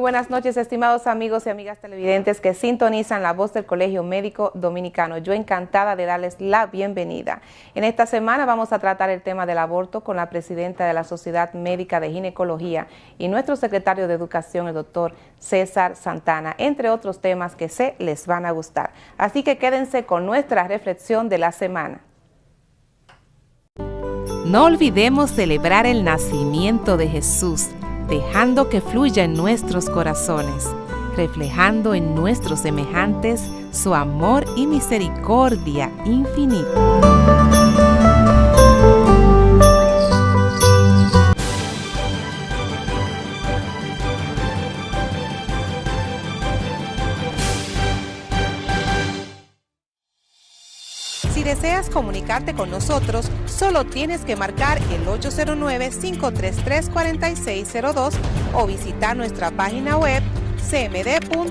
buenas noches, estimados amigos y amigas televidentes que sintonizan la voz del Colegio Médico Dominicano. Yo encantada de darles la bienvenida. En esta semana vamos a tratar el tema del aborto con la presidenta de la Sociedad Médica de Ginecología y nuestro secretario de Educación, el doctor César Santana, entre otros temas que sé les van a gustar. Así que quédense con nuestra reflexión de la semana. No olvidemos celebrar el nacimiento de Jesús, dejando que fluya en nuestros corazones, reflejando en nuestros semejantes su amor y misericordia infinita. Si deseas comunicarte con nosotros, solo tienes que marcar el 809-533-4602 o visitar nuestra página web cmd.org.do.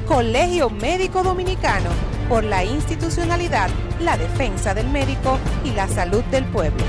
Colegio Médico Dominicano, por la institucionalidad, la defensa del médico y la salud del pueblo.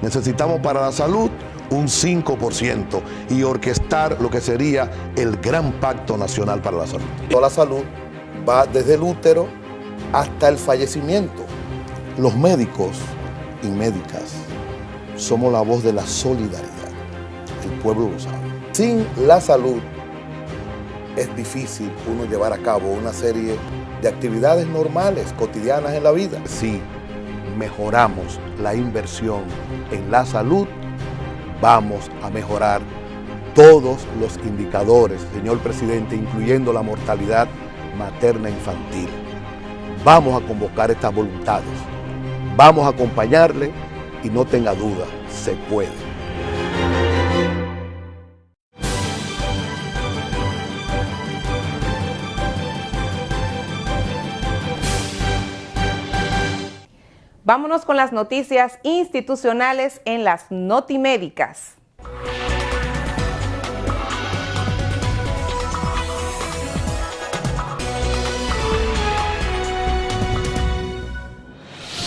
Necesitamos para la salud un 5% y orquestar lo que sería el gran pacto nacional para la salud. La salud va desde el útero hasta el fallecimiento. Los médicos y médicas somos la voz de la solidaridad. El pueblo lo sabe. Sin la salud es difícil uno llevar a cabo una serie de actividades normales, cotidianas en la vida. Si mejoramos la inversión en la salud, vamos a mejorar todos los indicadores, señor presidente, incluyendo la mortalidad materna infantil. Vamos a convocar estas voluntades, vamos a acompañarle y no tenga duda, se puede. Vámonos con las noticias institucionales en las Notimédicas.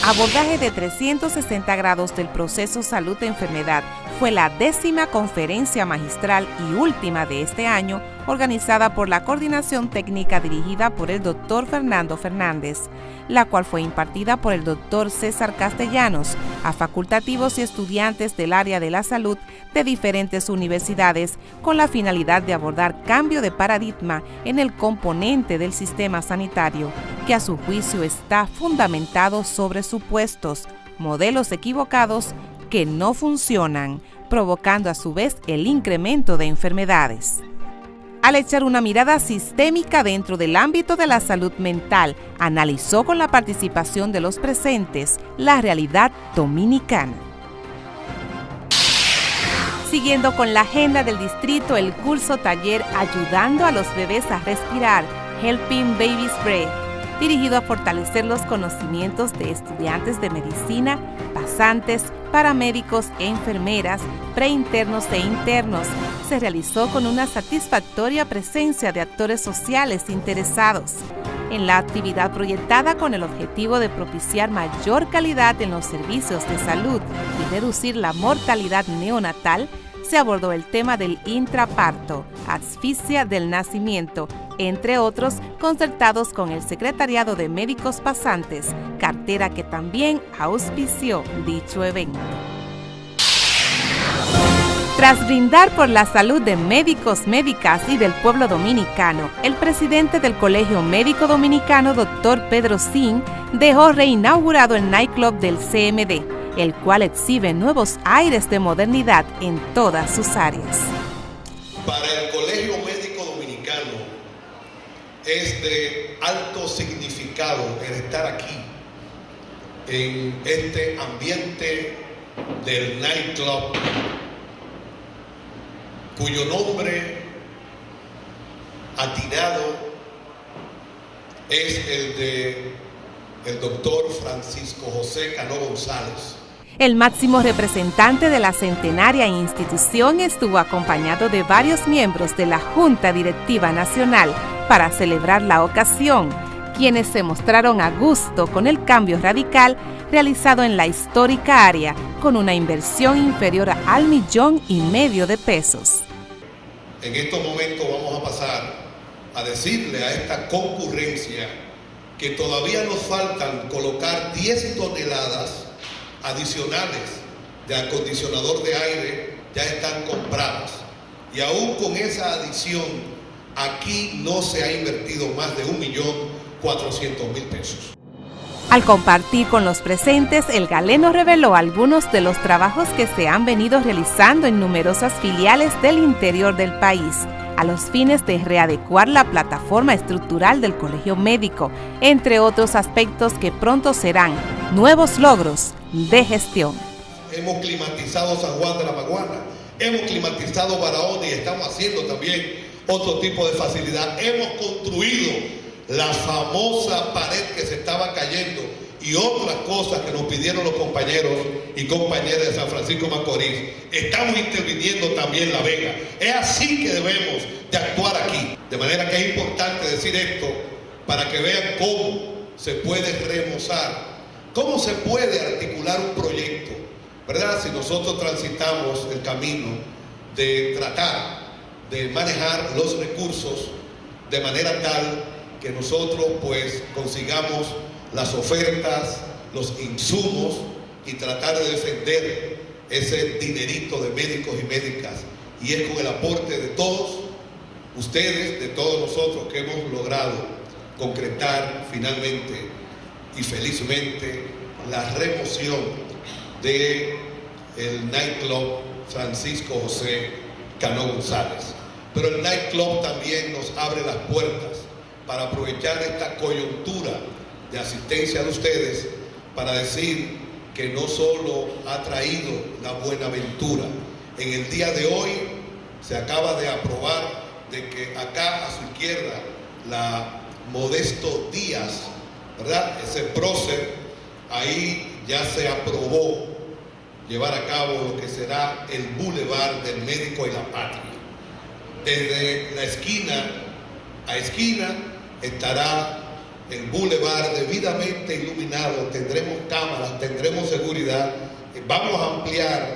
Abordaje de 360 grados del proceso salud-enfermedad fue la 10ª conferencia magistral y última de este año, organizada por la Coordinación Técnica dirigida por el Dr. Fernando Fernández, la cual fue impartida por el Dr. César Castellanos a facultativos y estudiantes del área de la salud de diferentes universidades, con la finalidad de abordar cambio de paradigma en el componente del sistema sanitario, que a su juicio está fundamentado sobre supuestos, modelos equivocados que no funcionan, provocando a su vez el incremento de enfermedades. Al echar una mirada sistémica dentro del ámbito de la salud mental, analizó con la participación de los presentes la realidad dominicana. Siguiendo con la agenda del distrito, el curso taller Ayudando a los bebés a respirar, Helping Babies Breathe, dirigido a fortalecer los conocimientos de estudiantes de medicina, pasantes, paramédicos e enfermeras, preinternos e internos, se realizó con una satisfactoria presencia de actores sociales interesados. En la actividad proyectada con el objetivo de propiciar mayor calidad en los servicios de salud y reducir la mortalidad neonatal, se abordó el tema del intraparto, asfixia del nacimiento, entre otros, concertados con el Secretariado de Médicos Pasantes, cartera que también auspició dicho evento. Tras brindar por la salud de médicos, médicas y del pueblo dominicano, el presidente del Colegio Médico Dominicano, Dr. Pedro Sin, dejó reinaugurado el nightclub del CMD, el cual exhibe nuevos aires de modernidad en todas sus áreas. Para el Colegio Médico Dominicano es de alto significado el estar aquí, en este ambiente del nightclub, cuyo nombre atinado es el de el doctor Francisco José Cano González. El máximo representante de la centenaria institución estuvo acompañado de varios miembros de la Junta Directiva Nacional para celebrar la ocasión, quienes se mostraron a gusto con el cambio radical realizado en la histórica área, con una inversión inferior al $1,5 millones de pesos. En estos momentos vamos a pasar a decirle a esta concurrencia que todavía nos faltan colocar 10 toneladas adicionales de acondicionador de aire, ya están compradas. Y aún con esa adición, aquí no se ha invertido más de $1,400,000 pesos. Al compartir con los presentes, el galeno reveló algunos de los trabajos que se han venido realizando en numerosas filiales del interior del país, a los fines de readecuar la plataforma estructural del Colegio Médico, entre otros aspectos que pronto serán nuevos logros de gestión. Hemos climatizado San Juan de la Maguana, hemos climatizado Barahona y estamos haciendo también otro tipo de facilidad. Hemos construido la famosa pared que se estaba cayendo y otras cosas que nos pidieron los compañeros y compañeras de San Francisco de Macorís. Estamos interviniendo también La Vega. Es así que debemos de actuar aquí. De manera que es importante decir esto para que vean cómo se puede remozar, cómo se puede articular un proyecto, ¿verdad? Si nosotros transitamos el camino de tratar de manejar los recursos de manera tal que nosotros pues consigamos las ofertas, los insumos y tratar de defender ese dinerito de médicos y médicas. Y es con el aporte de todos ustedes, de todos nosotros, que hemos logrado concretar finalmente y felizmente la remoción del nightclub Francisco José Cano González. Pero el nightclub también nos abre las puertas para aprovechar esta coyuntura de asistencia de ustedes para decir que no solo ha traído la buenaventura. En el día de hoy se acaba de aprobar de que acá a su izquierda la Modesto Díaz, ¿verdad? Ese prócer, ahí ya se aprobó llevar a cabo lo que será el Boulevard del Médico y la Patria. Desde la esquina a esquina estará el Boulevard debidamente iluminado, tendremos cámaras, tendremos seguridad, vamos a ampliar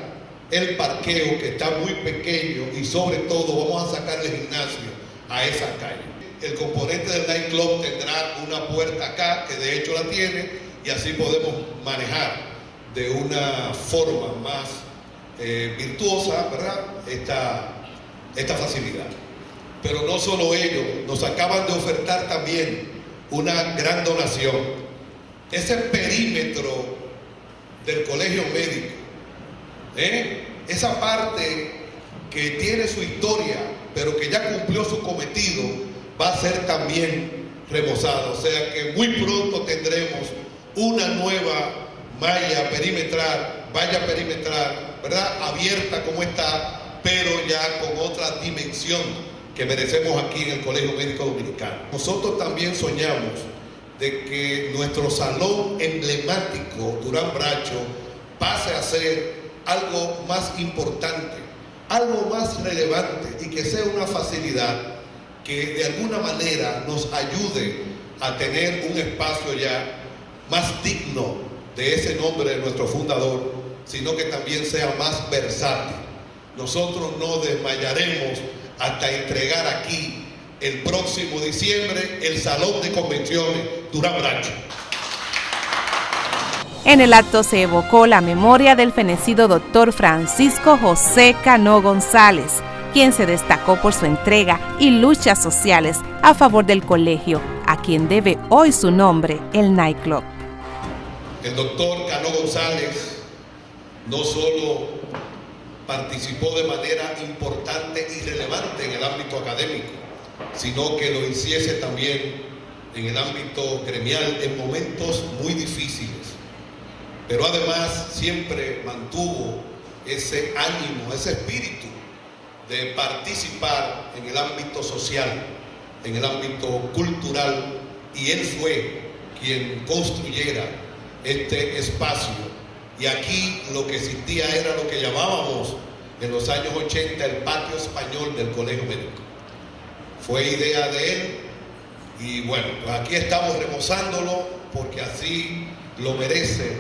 el parqueo que está muy pequeño y sobre todo vamos a sacarle gimnasio a esa calle. El componente del nightclub tendrá una puerta acá, que de hecho la tiene, y así podemos manejar de una forma más virtuosa, ¿verdad? Esta facilidad. Pero no solo ello, nos acaban de ofertar también una gran donación. Ese perímetro del Colegio Médico, esa parte que tiene su historia, pero que ya cumplió su cometido, va a ser también remozada. O sea que muy pronto tendremos una nueva valla perimetral, ¿verdad? Abierta como está, pero ya con otra dimensión que merecemos aquí en el Colegio Médico Dominicano. Nosotros también soñamos de que nuestro salón emblemático Durán Bracho pase a ser algo más importante, algo más relevante y que sea una facilidad que de alguna manera nos ayude a tener un espacio ya más digno de ese nombre de nuestro fundador, sino que también sea más versátil. nosotros no desmayaremos hasta entregar aquí el próximo diciembre el Salón de Convenciones Durán Bracho. En el acto se evocó la memoria del fenecido doctor Francisco José Cano González, quien se destacó por su entrega y luchas sociales a favor del colegio, a quien debe hoy su nombre, el Nightclub. El doctor Cano González no solo participó de manera importante y relevante en el ámbito académico, sino que lo hiciese también en el ámbito gremial en momentos muy difíciles. Pero además siempre mantuvo ese ánimo, ese espíritu de participar en el ámbito social, en el ámbito cultural, y él fue quien construyera este espacio. Y aquí lo que existía era lo que llamábamos en los años 80 el patio español del Colegio Médico. Fue idea de él y bueno, pues aquí estamos remozándolo porque así lo merece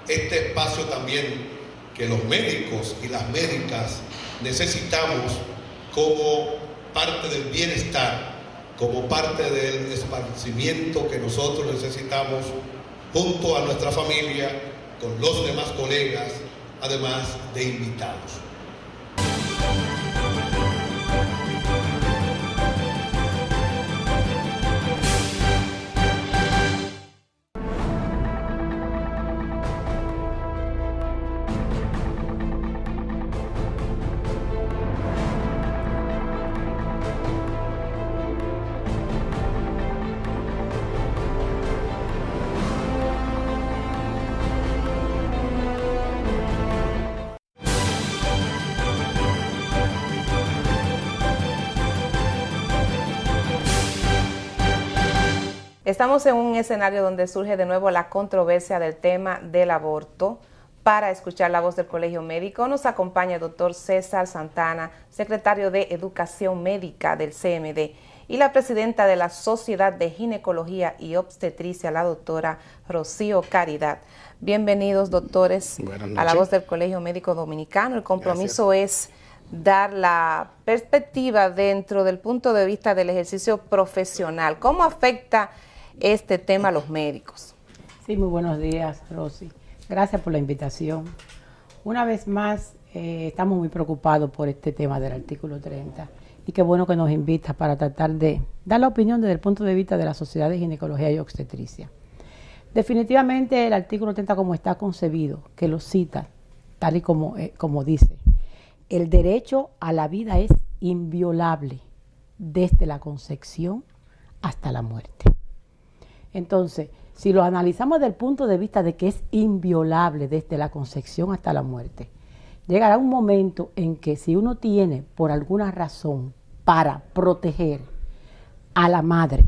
este espacio también que los médicos y las médicas necesitamos como parte del bienestar, como parte del esparcimiento que nosotros necesitamos junto a nuestra familia, con los demás colegas, además de invitados. Estamos en un escenario donde surge de nuevo la controversia del tema del aborto. Para escuchar la voz del Colegio Médico nos acompaña el doctor César Santana, secretario de Educación Médica del CMD, y la presidenta de la Sociedad de Ginecología y Obstetricia, la doctora Rocío Caridad. Bienvenidos, doctores, a la voz del Colegio Médico Dominicano. El compromiso es dar la perspectiva dentro del punto de vista del ejercicio profesional. ¿Cómo afecta este tema a los médicos? Sí, muy buenos días, Rosy. Gracias por la invitación. Una vez más, estamos muy preocupados por este tema del artículo 30 y qué bueno que nos invitas para tratar de dar la opinión desde el punto de vista de la Sociedad de Ginecología y Obstetricia. Definitivamente el artículo 30 como está concebido, que lo cita, tal y como dice, el derecho a la vida es inviolable desde la concepción hasta la muerte. Entonces, si lo analizamos desde el punto de vista de que es inviolable desde la concepción hasta la muerte, llegará un momento en que si uno tiene por alguna razón para proteger a la madre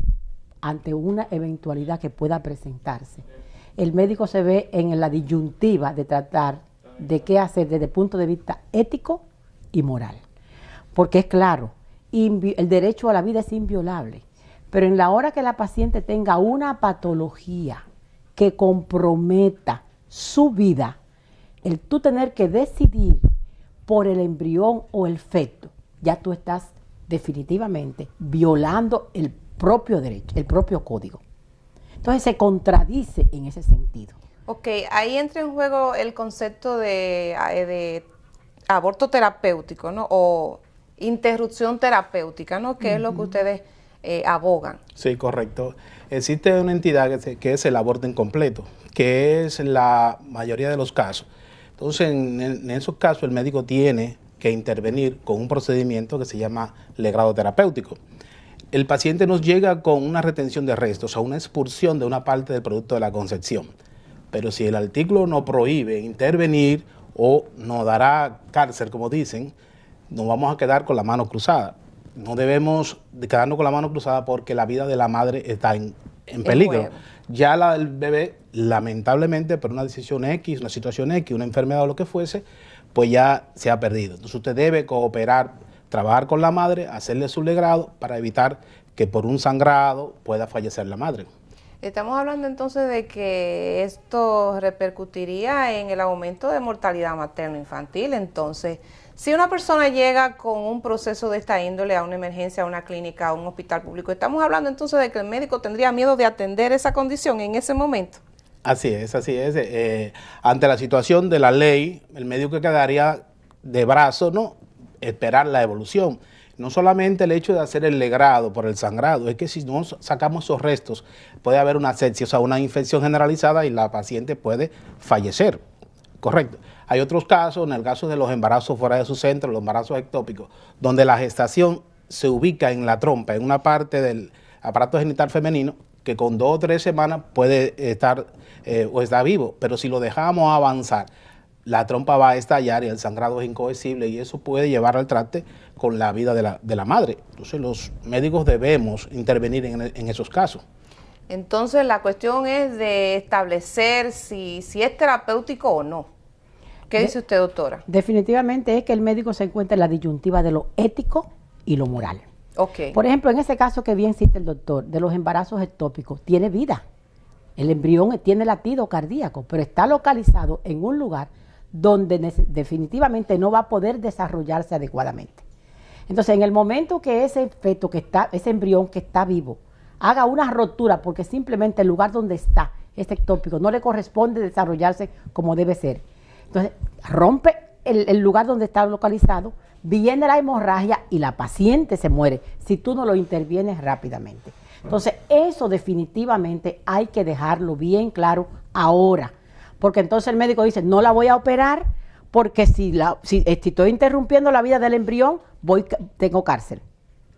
ante una eventualidad que pueda presentarse, el médico se ve en la disyuntiva de tratar de qué hacer desde el punto de vista ético y moral. Porque es claro, el derecho a la vida es inviolable. Pero en la hora que la paciente tenga una patología que comprometa su vida, el tú tener que decidir por el embrión o el feto, ya tú estás definitivamente violando el propio derecho, el propio código. Entonces se contradice en ese sentido. Ok, ahí entra en juego el concepto de aborto terapéutico, ¿no? O interrupción terapéutica, ¿no? Que es lo que ustedes abogan. Sí, correcto. Existe una entidad que es el aborto incompleto, que es la mayoría de los casos. Entonces, en esos casos, el médico tiene que intervenir con un procedimiento que se llama legrado terapéutico. El paciente nos llega con una retención de restos, o sea, una expulsión de una parte del producto de la concepción. Pero si el artículo no prohíbe intervenir o nos dará cárcel, como dicen, nos vamos a quedar con la mano cruzada. No debemos quedarnos con la mano cruzada porque la vida de la madre está en peligro. Ya la del bebé, lamentablemente, por una decisión X, una situación X, una enfermedad o lo que fuese, pues ya se ha perdido. Entonces usted debe cooperar, trabajar con la madre, hacerle su legrado para evitar que por un sangrado pueda fallecer la madre. Estamos hablando entonces de que esto repercutiría en el aumento de mortalidad materno-infantil. Entonces, Si una persona llega con un proceso de esta índole a una emergencia, a una clínica, a un hospital público, estamos hablando entonces de que el médico tendría miedo de atender esa condición en ese momento. Así es, así es. Ante la situación de la ley, el médico quedaría de brazo, ¿no? Esperar la evolución. No solamente el hecho de hacer el legrado por el sangrado, es que si no sacamos esos restos, puede haber una sepsis, o sea, una infección generalizada y la paciente puede fallecer. Correcto. Hay otros casos, en el caso de los embarazos fuera de su centro, los embarazos ectópicos, donde la gestación se ubica en la trompa, en una parte del aparato genital femenino, que con 2 o 3 semanas puede estar o está vivo, pero si lo dejamos avanzar, la trompa va a estallar y el sangrado es incoercible y eso puede llevar al traste con la vida de la madre. Entonces los médicos debemos intervenir en esos casos. Entonces la cuestión es de establecer si es terapéutico o no. ¿Qué dice usted, doctora? Definitivamente es que el médico se encuentra en la disyuntiva de lo ético y lo moral. Okay. Por ejemplo, en ese caso que bien cita el doctor, de los embarazos ectópicos, tiene vida. El embrión tiene latido cardíaco, pero está localizado en un lugar donde definitivamente no va a poder desarrollarse adecuadamente. Entonces, en el momento que ese feto, ese embrión que está vivo, haga una rotura porque simplemente el lugar donde está ese ectópico no le corresponde desarrollarse como debe ser. Entonces, rompe el lugar donde está localizado, viene la hemorragia y la paciente se muere si tú no lo intervienes rápidamente. Entonces, eso definitivamente hay que dejarlo bien claro ahora, porque entonces el médico dice, no la voy a operar porque si estoy interrumpiendo la vida del embrión, tengo cárcel.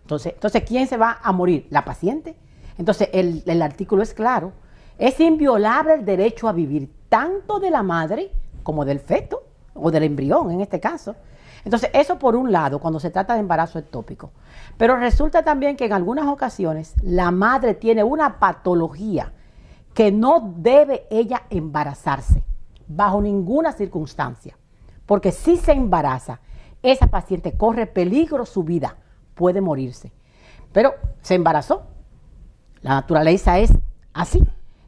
Entonces, ¿quién se va a morir? ¿La paciente? Entonces, el artículo es claro, es inviolable el derecho a vivir tanto de la madre como del feto o del embrión en este caso. Entonces, eso por un lado, cuando se trata de embarazo ectópico. Pero resulta también que en algunas ocasiones la madre tiene una patología que no debe ella embarazarse bajo ninguna circunstancia. Porque si se embaraza, esa paciente corre peligro su vida, puede morirse. Pero se embarazó. La naturaleza es así.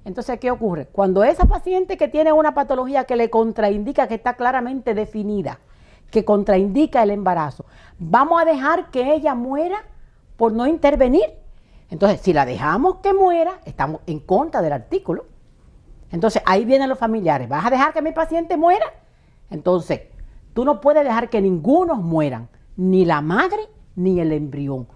Entonces, ¿qué ocurre? Cuando esa paciente que tiene una patología que le contraindica, que está claramente definida, que contraindica el embarazo, ¿vamos a dejar que ella muera por no intervenir? Entonces, si la dejamos que muera, estamos en contra del artículo. Entonces, ahí vienen los familiares. ¿Vas a dejar que mi paciente muera? Entonces, tú no puedes dejar que ninguno mueran, ni la madre ni el embrión.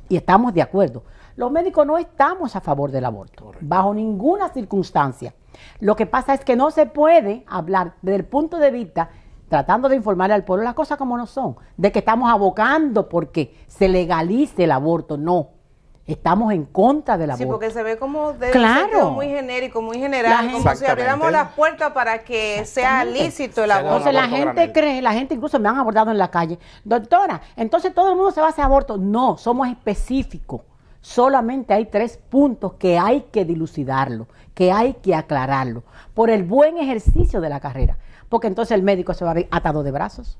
Y estamos de acuerdo. Los médicos no estamos a favor del aborto, correcto, bajo ninguna circunstancia. Lo que pasa es que no se puede hablar desde el punto de vista, tratando de informar al pueblo las cosas como no son, de que estamos abocando porque se legalice el aborto. No, estamos en contra del aborto. Sí, porque se ve como de un sentido muy genérico, muy general, como si abriéramos las puertas para que sea lícito el aborto. Entonces la gente cree, la gente incluso me han abordado en la calle, doctora, entonces todo el mundo se va a hacer aborto. No, somos específicos. Solamente hay 3 puntos que hay que dilucidarlo, que hay que aclararlo, por el buen ejercicio de la carrera. Porque entonces el médico se va a ver atado de brazos.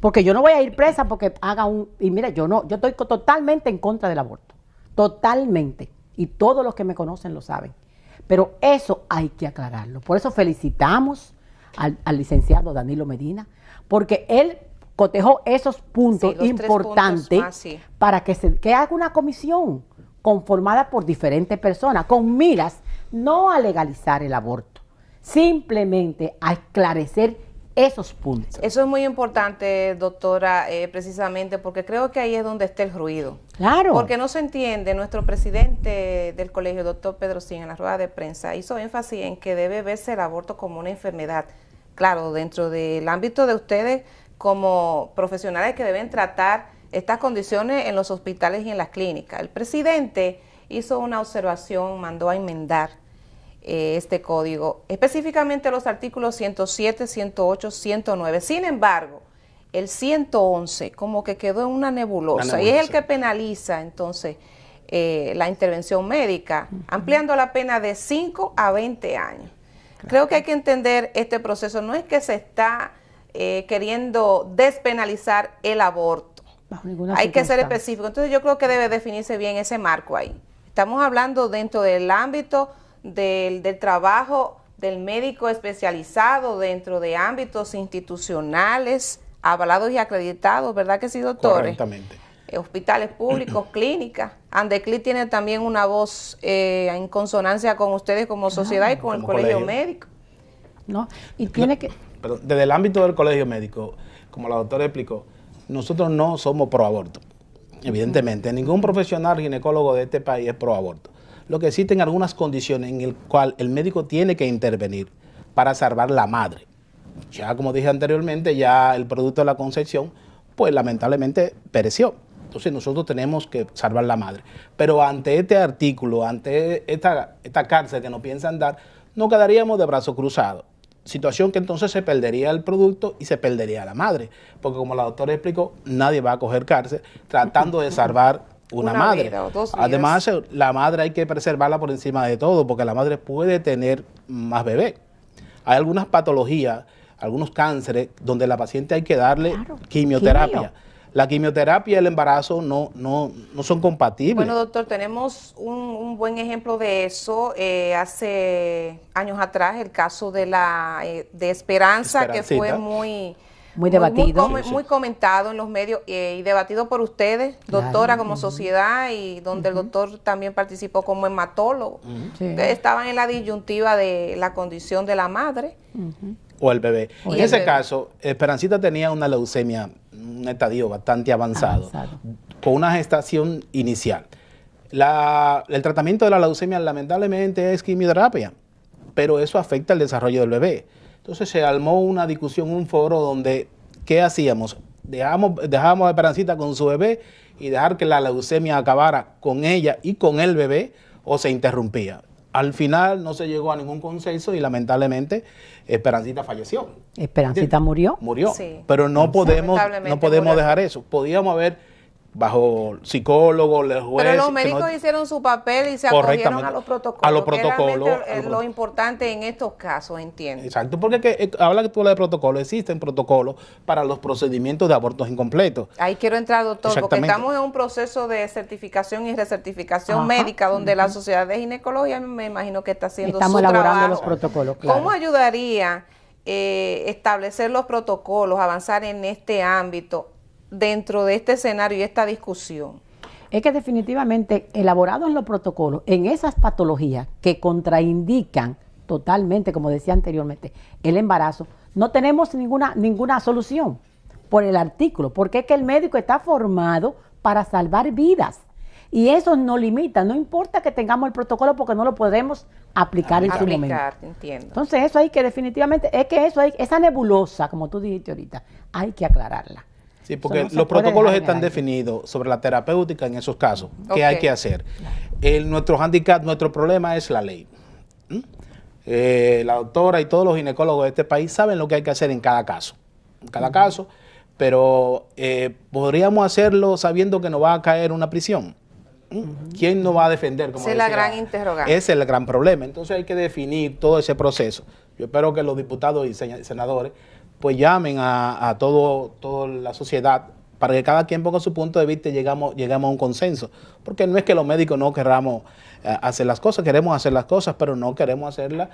Porque yo no voy a ir presa porque haga y mira, yo estoy totalmente en contra del aborto. Totalmente. Y todos los que me conocen lo saben. Pero eso hay que aclararlo. Por eso felicitamos al licenciado Danilo Medina, porque él cotejó esos puntos importantes para que haga una comisión conformada por diferentes personas, con miras no a legalizar el aborto, simplemente a esclarecer esos puntos. Eso es muy importante, doctora, precisamente porque creo que ahí es donde está el ruido. Claro. Porque no se entiende. Nuestro presidente del colegio, doctor Pedro Sin, en la rueda de prensa, hizo énfasis en que debe verse el aborto como una enfermedad. Claro, dentro del ámbito de ustedes como profesionales que deben tratar estas condiciones en los hospitales y en las clínicas. El presidente hizo una observación, mandó a enmendar este código, específicamente los artículos 107, 108, 109. Sin embargo, el 111 como que quedó en una nebulosa, y es el que penaliza entonces la intervención médica, ampliando la pena de 5 a 20 años. Claro. Creo que hay que entender este proceso. No es que se está queriendo despenalizar el aborto. Hay que ser específico. Entonces yo creo que debe definirse bien ese marco ahí. Estamos hablando dentro del ámbito del trabajo del médico especializado, dentro de ámbitos institucionales, avalados y acreditados, ¿verdad que sí, doctores? Correctamente. Hospitales públicos, clínicas. Andeclí tiene también una voz en consonancia con ustedes como sociedad y con el colegio médico. ¿No? Y tiene que... Perdón, desde el ámbito del colegio médico, como la doctora explicó, nosotros no somos pro aborto. Evidentemente, ningún profesional ginecólogo de este país es pro aborto. Lo que existen algunas condiciones en el cual el médico tiene que intervenir para salvar la madre. Ya como dije anteriormente, ya el producto de la concepción, pues lamentablemente pereció. Entonces nosotros tenemos que salvar la madre. Pero ante este artículo, ante esta cárcel que nos piensan dar, no quedaríamos de brazos cruzados. Situación que entonces se perdería el producto y se perdería la madre. Porque como la doctora explicó, nadie va a coger cárcel tratando de salvar una madre. Vida o 2 vidas. Además, la madre hay que preservarla por encima de todo, porque la madre puede tener más bebés. Hay algunas patologías, algunos cánceres, donde la paciente hay que darle quimioterapia. La quimioterapia y el embarazo no son compatibles. Bueno, doctor, tenemos un buen ejemplo de eso. Hace años atrás, el caso de de Esperanza, que fue muy debatido. Muy comentado en los medios y debatido por ustedes, doctora, como sociedad, y donde el doctor también participó como hematólogo. Ustedes estaban en la disyuntiva de la condición de la madre. O el bebé. En ese caso, Esperancita tenía una leucemia, un estadio bastante avanzado, con una gestación inicial. El tratamiento de la leucemia lamentablemente es quimioterapia, pero eso afecta el desarrollo del bebé. Entonces se armó una discusión, un foro donde, ¿qué hacíamos? Dejábamos a Esperancita con su bebé y dejar que la leucemia acabara con ella y con el bebé, o se interrumpía. Al final no se llegó a ningún consenso y lamentablemente Esperancita falleció. ¿Esperancita murió? Murió, sí. Pero no podemos dejar eso. Podíamos haber, bajo psicólogos, los jueces... Pero los médicos hicieron su papel y se acogieron a los protocolos. A los protocolos. Es lo importante en estos casos, entiendo. Exacto, porque habla que tú hablas de protocolo, existen protocolos para los procedimientos de abortos incompletos. Ahí quiero entrar, doctor, porque estamos en un proceso de certificación y recertificación médica, donde la Sociedad de Ginecología, me imagino que está haciendo Estamos su elaborando trabajo. los protocolos, claro. ¿Cómo ayudaría establecer los protocolos, avanzar en este ámbito, dentro de este escenario y esta discusión? Es que definitivamente elaborados los protocolos en esas patologías que contraindican totalmente, como decía anteriormente, el embarazo, no tenemos ninguna solución por el artículo, porque es que el médico está formado para salvar vidas. Y eso nos limita, no importa que tengamos el protocolo porque no lo podremos aplicar en su momento. Entiendo. Entonces eso hay que definitivamente, esa nebulosa, como tú dijiste ahorita, hay que aclararla. Sí, porque los protocolos están definidos sobre la terapéutica en esos casos. ¿Qué hay que hacer? Nuestro handicap, nuestro problema es la ley. La doctora y todos los ginecólogos de este país saben lo que hay que hacer en cada caso. Pero podríamos hacerlo sabiendo que nos va a caer una prisión. ¿Quién nos va a defender? Esa es la gran interrogante. Ese es el gran problema. Entonces hay que definir todo ese proceso. Yo espero que los diputados y senadores pues llamen a toda la sociedad para que cada quien ponga su punto de vista y llegamos a un consenso. Porque no es que los médicos no queramos hacer las cosas, queremos hacer las cosas, pero no queremos hacerlas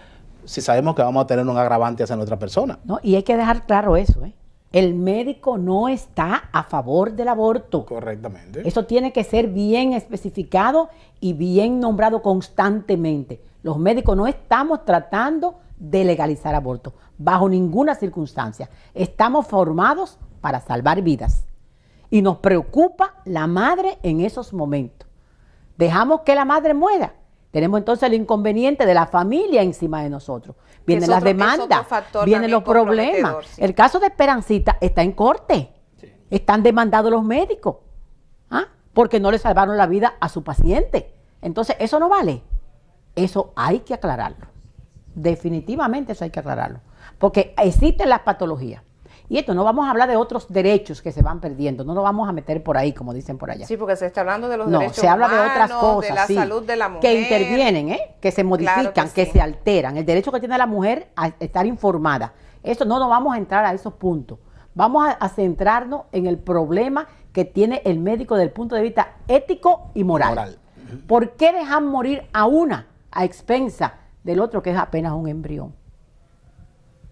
si sabemos que vamos a tener un agravante hacia nuestra persona. No, y hay que dejar claro eso, ¿eh? El médico no está a favor del aborto. Correctamente. Eso tiene que ser bien especificado y bien nombrado constantemente. Los médicos no estamos tratando de legalizar aborto, bajo ninguna circunstancia. Estamos formados para salvar vidas. Y nos preocupa la madre en esos momentos. Dejamos que la madre muera. Tenemos entonces el inconveniente de la familia encima de nosotros. Vienen las demandas, vienen los problemas. Sí. El caso de Esperancita está en corte. Sí. Están demandados los médicos, porque no le salvaron la vida a su paciente. Entonces, eso no vale. Eso hay que aclararlo. Definitivamente eso hay que aclararlo. Porque existen las patologías. Y esto, no vamos a hablar de otros derechos que se van perdiendo, no nos vamos a meter por ahí, como dicen por allá. Sí, porque se está hablando de los derechos se habla humanos, de otras cosas, de la salud de la mujer. Que intervienen, que se modifican, que se alteran. El derecho que tiene la mujer a estar informada. Eso no nos vamos a entrar a esos puntos. Vamos a centrarnos en el problema que tiene el médico desde el punto de vista ético y moral. ¿Por qué dejan morir a una a expensa del otro que es apenas un embrión?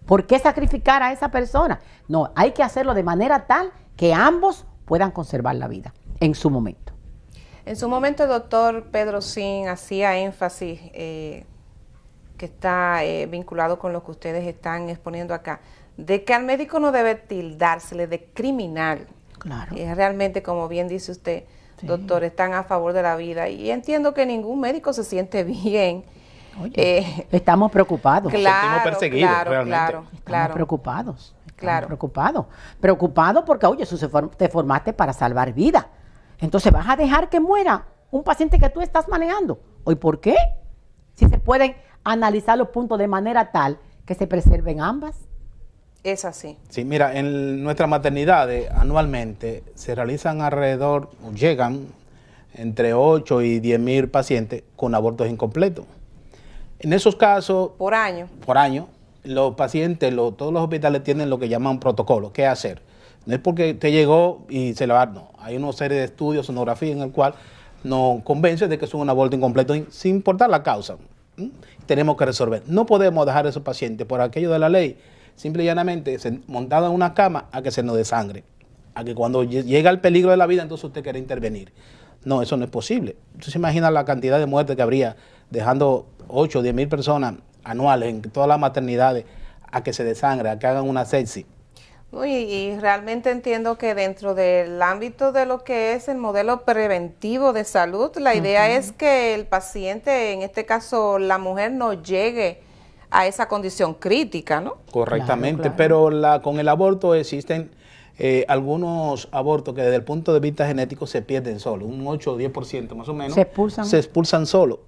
¿Por qué sacrificar a esa persona? No, hay que hacerlo de manera tal que ambos puedan conservar la vida en su momento. En su momento el doctor Pedro Sin hacía énfasis que está vinculado con lo que ustedes están exponiendo acá, de que al médico no debe tildársele de criminal. Claro. Realmente, como bien dice usted, sí, doctor, están a favor de la vida y entiendo que ningún médico se siente bien. Oye, estamos preocupados. Claro, perseguidos, claro. Estamos preocupados. Preocupados porque, oye, te formaste para salvar vida. Entonces, ¿vas a dejar que muera un paciente que tú estás manejando? ¿Y por qué? Si se pueden analizar los puntos de manera tal que se preserven ambas. Es así. Sí, mira, en nuestras maternidades anualmente se realizan llegan entre 8 y 10 mil pacientes con abortos incompletos. En esos casos... Por año. Por año, los pacientes, todos los hospitales tienen lo que llaman protocolo, ¿qué hacer? No es porque te llegó y se le va, no. Hay una serie de estudios, sonografía, en el cual nos convence de que es un aborto incompleto sin importar la causa. Tenemos que resolver. No podemos dejar a esos pacientes por aquello de la ley, simple y llanamente, montados en una cama a que se nos desangre. A que cuando llega el peligro de la vida, entonces usted quiere intervenir. No, eso no es posible. Usted se imagina la cantidad de muertes que habría dejando 8 o 10 mil personas anuales en todas las maternidades a que se desangre, a que hagan una sepsis. Y realmente entiendo que dentro del ámbito de lo que es el modelo preventivo de salud, la idea es que el paciente, en este caso la mujer, no llegue a esa condición crítica, ¿no? Correctamente, pero con el aborto existen algunos abortos que desde el punto de vista genético se pierden solos, un 8 o 10% más o menos. Se expulsan solos.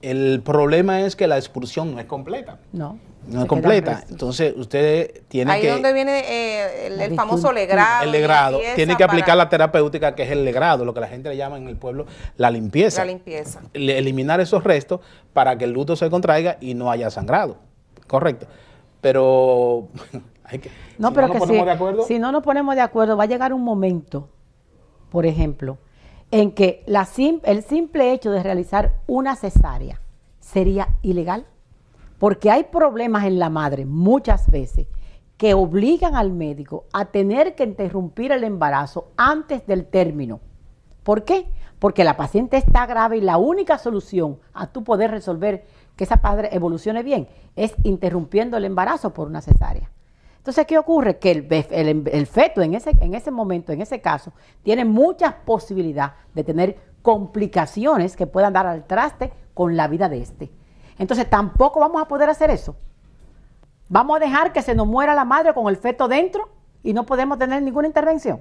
El problema es que la expulsión no es completa. No es completa. Entonces usted tiene Ahí que... Ahí donde viene el famoso legrado. El legrado. Tiene que aplicar la terapéutica, que es el legrado, lo que la gente le llama en el pueblo la limpieza. La limpieza. Eliminar esos restos para que el luto se contraiga y no haya sangrado. Correcto. Pero... No, pero que si no nos ponemos de acuerdo, va a llegar un momento, por ejemplo, en que el simple hecho de realizar una cesárea sería ilegal, porque hay problemas en la madre muchas veces que obligan al médico a tener que interrumpir el embarazo antes del término. ¿Por qué? Porque la paciente está grave y la única solución a tú poder resolver que esa padre evolucione bien es interrumpiendo el embarazo por una cesárea. Entonces, ¿qué ocurre? Que el feto en ese momento, en ese caso, tiene muchas posibilidades de tener complicaciones que puedan dar al traste con la vida de este. Entonces, tampoco vamos a poder hacer eso. ¿Vamos a dejar que se nos muera la madre con el feto dentro y no podemos tener ninguna intervención?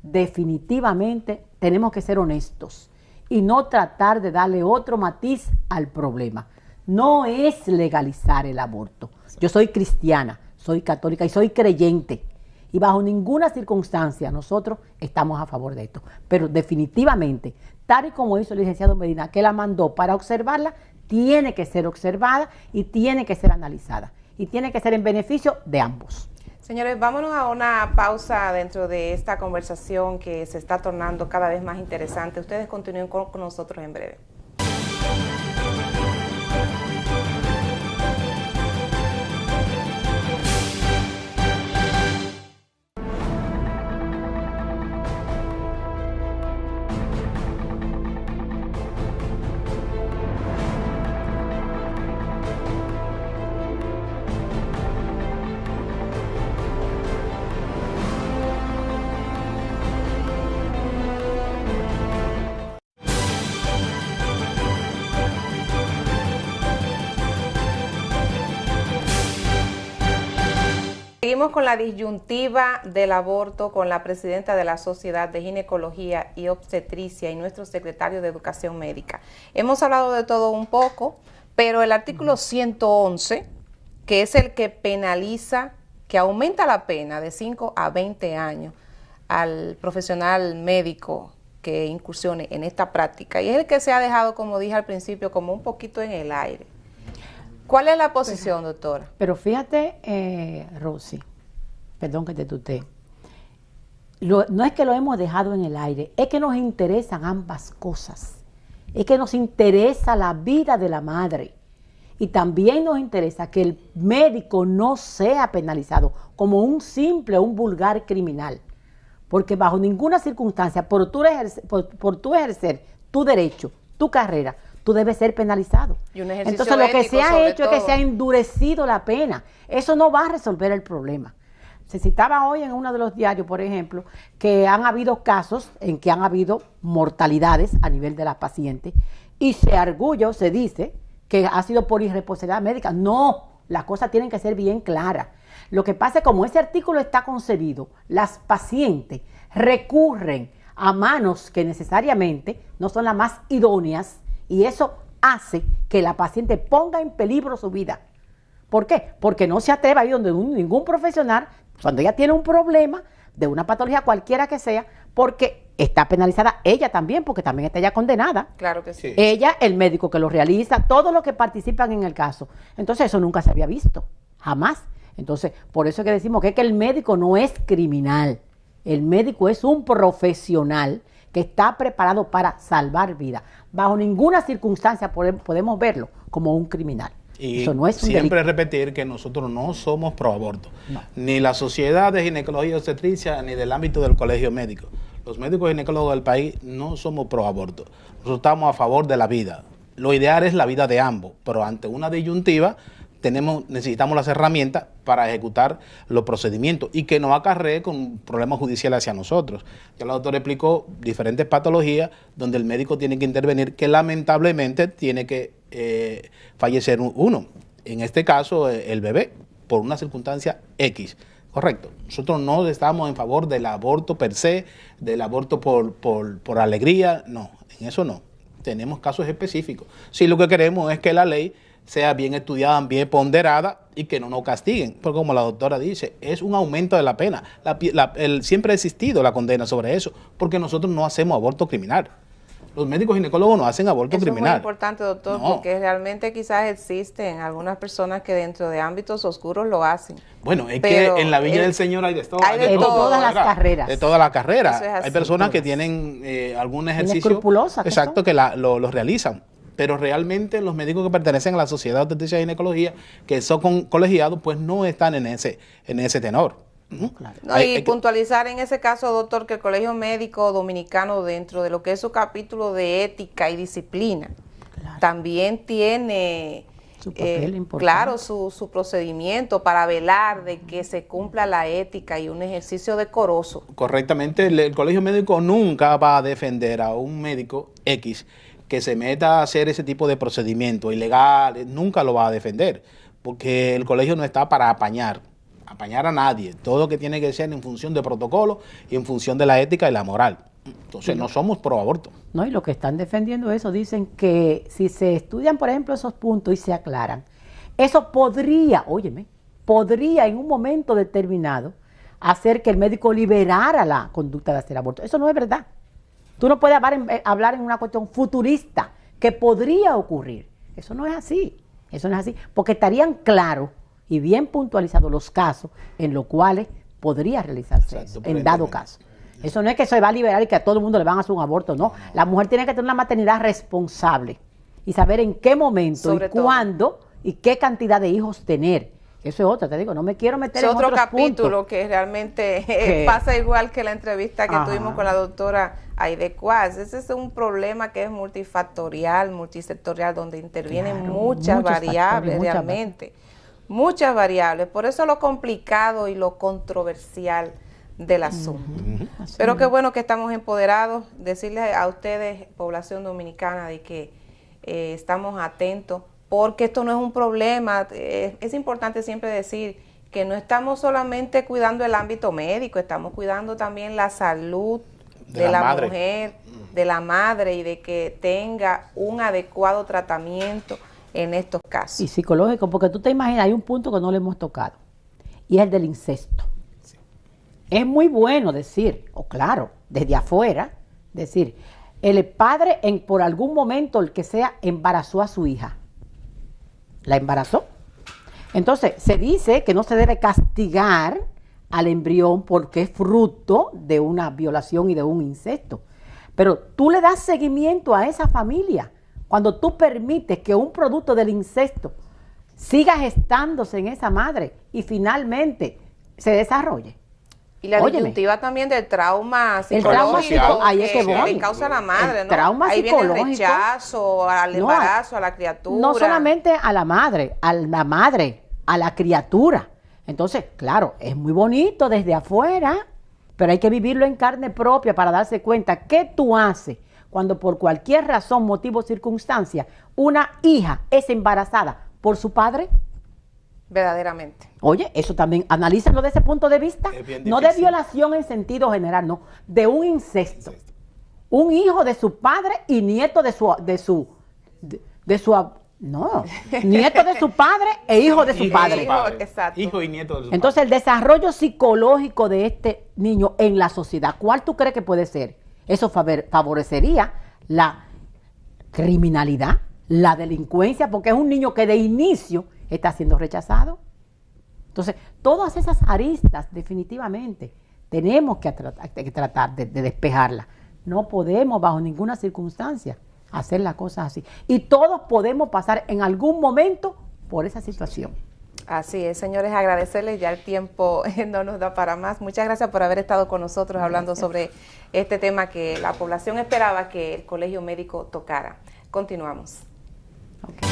Definitivamente tenemos que ser honestos y no tratar de darle otro matiz al problema. No es legalizar el aborto. Yo soy cristiana, soy católica y soy creyente. Y bajo ninguna circunstancia nosotros estamos a favor de esto. Pero definitivamente, tal y como hizo el licenciado Medina, que la mandó para observarla, tiene que ser observada y tiene que ser analizada. Y tiene que ser en beneficio de ambos. Señores, vámonos a una pausa dentro de esta conversación que se está tornando cada vez más interesante. Ustedes continúen con nosotros en breve. Seguimos con la disyuntiva del aborto con la presidenta de la Sociedad de Ginecología y Obstetricia y nuestro secretario de Educación Médica. Hemos hablado de todo un poco, pero el artículo 111, que es el que penaliza, que aumenta la pena de 5 a 20 años al profesional médico que incursione en esta práctica, y es el que se ha dejado, como dije al principio, como un poquito en el aire. ¿Cuál es la posición, doctora? Pero fíjate, Rosy, perdón que te tutee, no es que lo hemos dejado en el aire, es que nos interesan ambas cosas. Es que nos interesa la vida de la madre Y también nos interesa que el médico no sea penalizado como un vulgar criminal. Porque bajo ninguna circunstancia, por tú ejercer tu derecho, tu carrera, tú debes ser penalizado. Y un ejercicio Entonces lo que ético, se ha hecho todo, es que se ha endurecido la pena. Eso no va a resolver el problema. Se citaba hoy en uno de los diarios, por ejemplo, que han habido casos en que han habido mortalidades a nivel de las pacientes y se dice que ha sido por irresponsabilidad médica. No, las cosas tienen que ser bien claras. Lo que pasa es que como ese artículo está concebido, las pacientes recurren a manos que necesariamente no son las más idóneas y eso hace que la paciente ponga en peligro su vida. ¿Por qué? Porque no se atreve a ir donde ningún profesional cuando ella tiene un problema de una patología cualquiera que sea, porque está penalizada ella también, porque también está ella condenada. Claro que sí. Ella, el médico que lo realiza, todos los que participan en el caso. Entonces eso nunca se había visto, jamás. Entonces, por eso es que decimos que el médico no es criminal. El médico es un profesional que está preparado para salvar vidas. Bajo ninguna circunstancia podemos verlo como un criminal. Y eso no es un siempre delito. repetir que nosotros no somos pro aborto, No. ni la Sociedad de Ginecología y Obstetricia, ni del ámbito del colegio médico. Los médicos ginecólogos del país no somos pro aborto. Nosotros estamos a favor de la vida. Lo ideal es la vida de ambos, pero ante una disyuntiva necesitamos las herramientas para ejecutar los procedimientos y que no acarree con problemas judiciales hacia nosotros. Ya la doctora explicó diferentes patologías donde el médico tiene que intervenir, que lamentablemente tiene que fallecer uno. En este caso, el bebé, por una circunstancia X. Correcto. Nosotros no estamos en favor del aborto per se, del aborto por alegría. No, en eso no. Tenemos casos específicos. Sí, lo que queremos es que la ley sea bien estudiada, bien ponderada y que no nos castiguen. Porque como la doctora dice, es un aumento de la pena. Siempre ha existido la condena sobre eso, porque nosotros no hacemos aborto criminal. Los médicos ginecólogos no hacen aborto criminal. Es muy importante, doctor, No. porque realmente quizás existen algunas personas que dentro de ámbitos oscuros lo hacen. Bueno, es Pero que en la Villa del Señor hay de todo. hay de todas las ¿verdad? carreras. De todas las carreras. Eso es así. Hay personas que tienen algún ejercicio. Inescrupulosas que Exacto, son. que lo realizan. Pero realmente los médicos que pertenecen a la Sociedad de Obstetricia y Ginecología, que son colegiados, pues no están en ese tenor. Claro. No, y puntualizar en ese caso, doctor, que el Colegio Médico Dominicano, dentro de lo que es su capítulo de ética y disciplina, Claro. también tiene Su papel importante. claro, su procedimiento para velar de que se cumpla la ética y un ejercicio decoroso. Correctamente, el colegio médico nunca va a defender a un médico X que se meta a hacer ese tipo de procedimiento ilegal, nunca lo va a defender, porque el colegio no está para apañar a nadie. Todo lo que tiene que ser en función de protocolo y en función de la ética y la moral. Entonces no somos pro aborto. No, y lo que están defendiendo eso, dicen que si se estudian, por ejemplo, esos puntos y se aclaran, eso podría en un momento determinado hacer que el médico liberara la conducta de hacer aborto. Eso no es verdad. Tú no puedes hablar en una cuestión futurista que podría ocurrir. Eso no es así. Eso no es así. Porque estarían claros y bien puntualizados los casos en los cuales podría realizarse Exacto, eso, en dado caso. Eso no es que se va a liberar y que a todo el mundo le van a hacer un aborto, no. La mujer tiene que tener una maternidad responsable y saber en qué momento Sobre y todo. cuándo y qué cantidad de hijos tener. Eso es otra, te digo, no me quiero meter Es en otro otros capítulo puntos. que realmente Que- pasa igual que la entrevista que Ajá. tuvimos con la doctora Aide Cuás. Ese es un problema que es multifactorial, multisectorial, donde intervienen Claro, muchas muchos variables factores, realmente. Muchas variables. Por eso lo complicado y lo controversial del asunto. Así Pero es. qué bueno que estamos empoderados. Decirles a ustedes, población dominicana, de que estamos atentos, porque esto no es un problema. Es importante siempre decir que no estamos solamente cuidando el ámbito médico, estamos cuidando también la salud De de la la madre. mujer, de la madre, y de que tenga un adecuado tratamiento en estos casos. Y psicológico, porque tú te imaginas, hay un punto que no le hemos tocado, y es el del incesto. Es muy bueno decir, o claro, desde afuera, decir, el padre por algún momento, el que sea, embarazó a su hija. La embarazó. Entonces, se dice que no se debe castigar al embrión porque es fruto de una violación y de un incesto. Pero tú le das seguimiento a esa familia cuando tú permites que un producto del incesto siga gestándose en esa madre y finalmente se desarrolle. Y la disyuntiva también del trauma psicológico, ahí es que voy. Que causa la madre, ¿no? Trauma ahí psicológico. Viene el rechazo al embarazo, a la criatura. No solamente a la madre, a la criatura. Entonces, claro, es muy bonito desde afuera, pero hay que vivirlo en carne propia para darse cuenta qué tú haces cuando por cualquier razón, motivo o circunstancia, una hija es embarazada por su padre. Verdaderamente. Oye, eso también, analícenlo desde ese punto de vista. No de violación en sentido general, no, de un incesto. Un hijo de su padre y nieto nieto de su padre e hijo de su padre. Exacto. Hijo y nieto de su padre. Entonces, el desarrollo psicológico de este niño en la sociedad, ¿cuál tú crees que puede ser? Eso favorecería la criminalidad, la delincuencia, porque es un niño que de inicio está siendo rechazado. Entonces, todas esas aristas definitivamente tenemos que tratar de despejarlas. No podemos bajo ninguna circunstancia hacer las cosas así. Y todos podemos pasar en algún momento por esa situación. Así es, señores, agradecerles, ya el tiempo no nos da para más. Muchas gracias por haber estado con nosotros hablando sobre este tema que la población esperaba que el Colegio Médico tocara. Continuamos. Okay.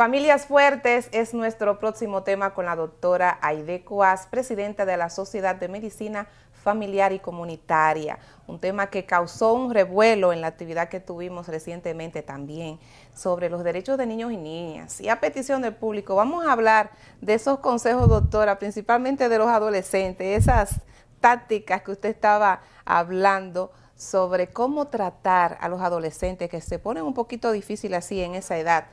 Familias Fuertes es nuestro próximo tema con la doctora Aide Coas, presidenta de la Sociedad de Medicina Familiar y Comunitaria. Un tema que causó un revuelo en la actividad que tuvimos recientemente también sobre los derechos de niños y niñas. Y a petición del público vamos a hablar de esos consejos, doctora, principalmente de los adolescentes, esas tácticas que usted estaba hablando sobre cómo tratar a los adolescentes que se ponen un poquito difícil así en esa edad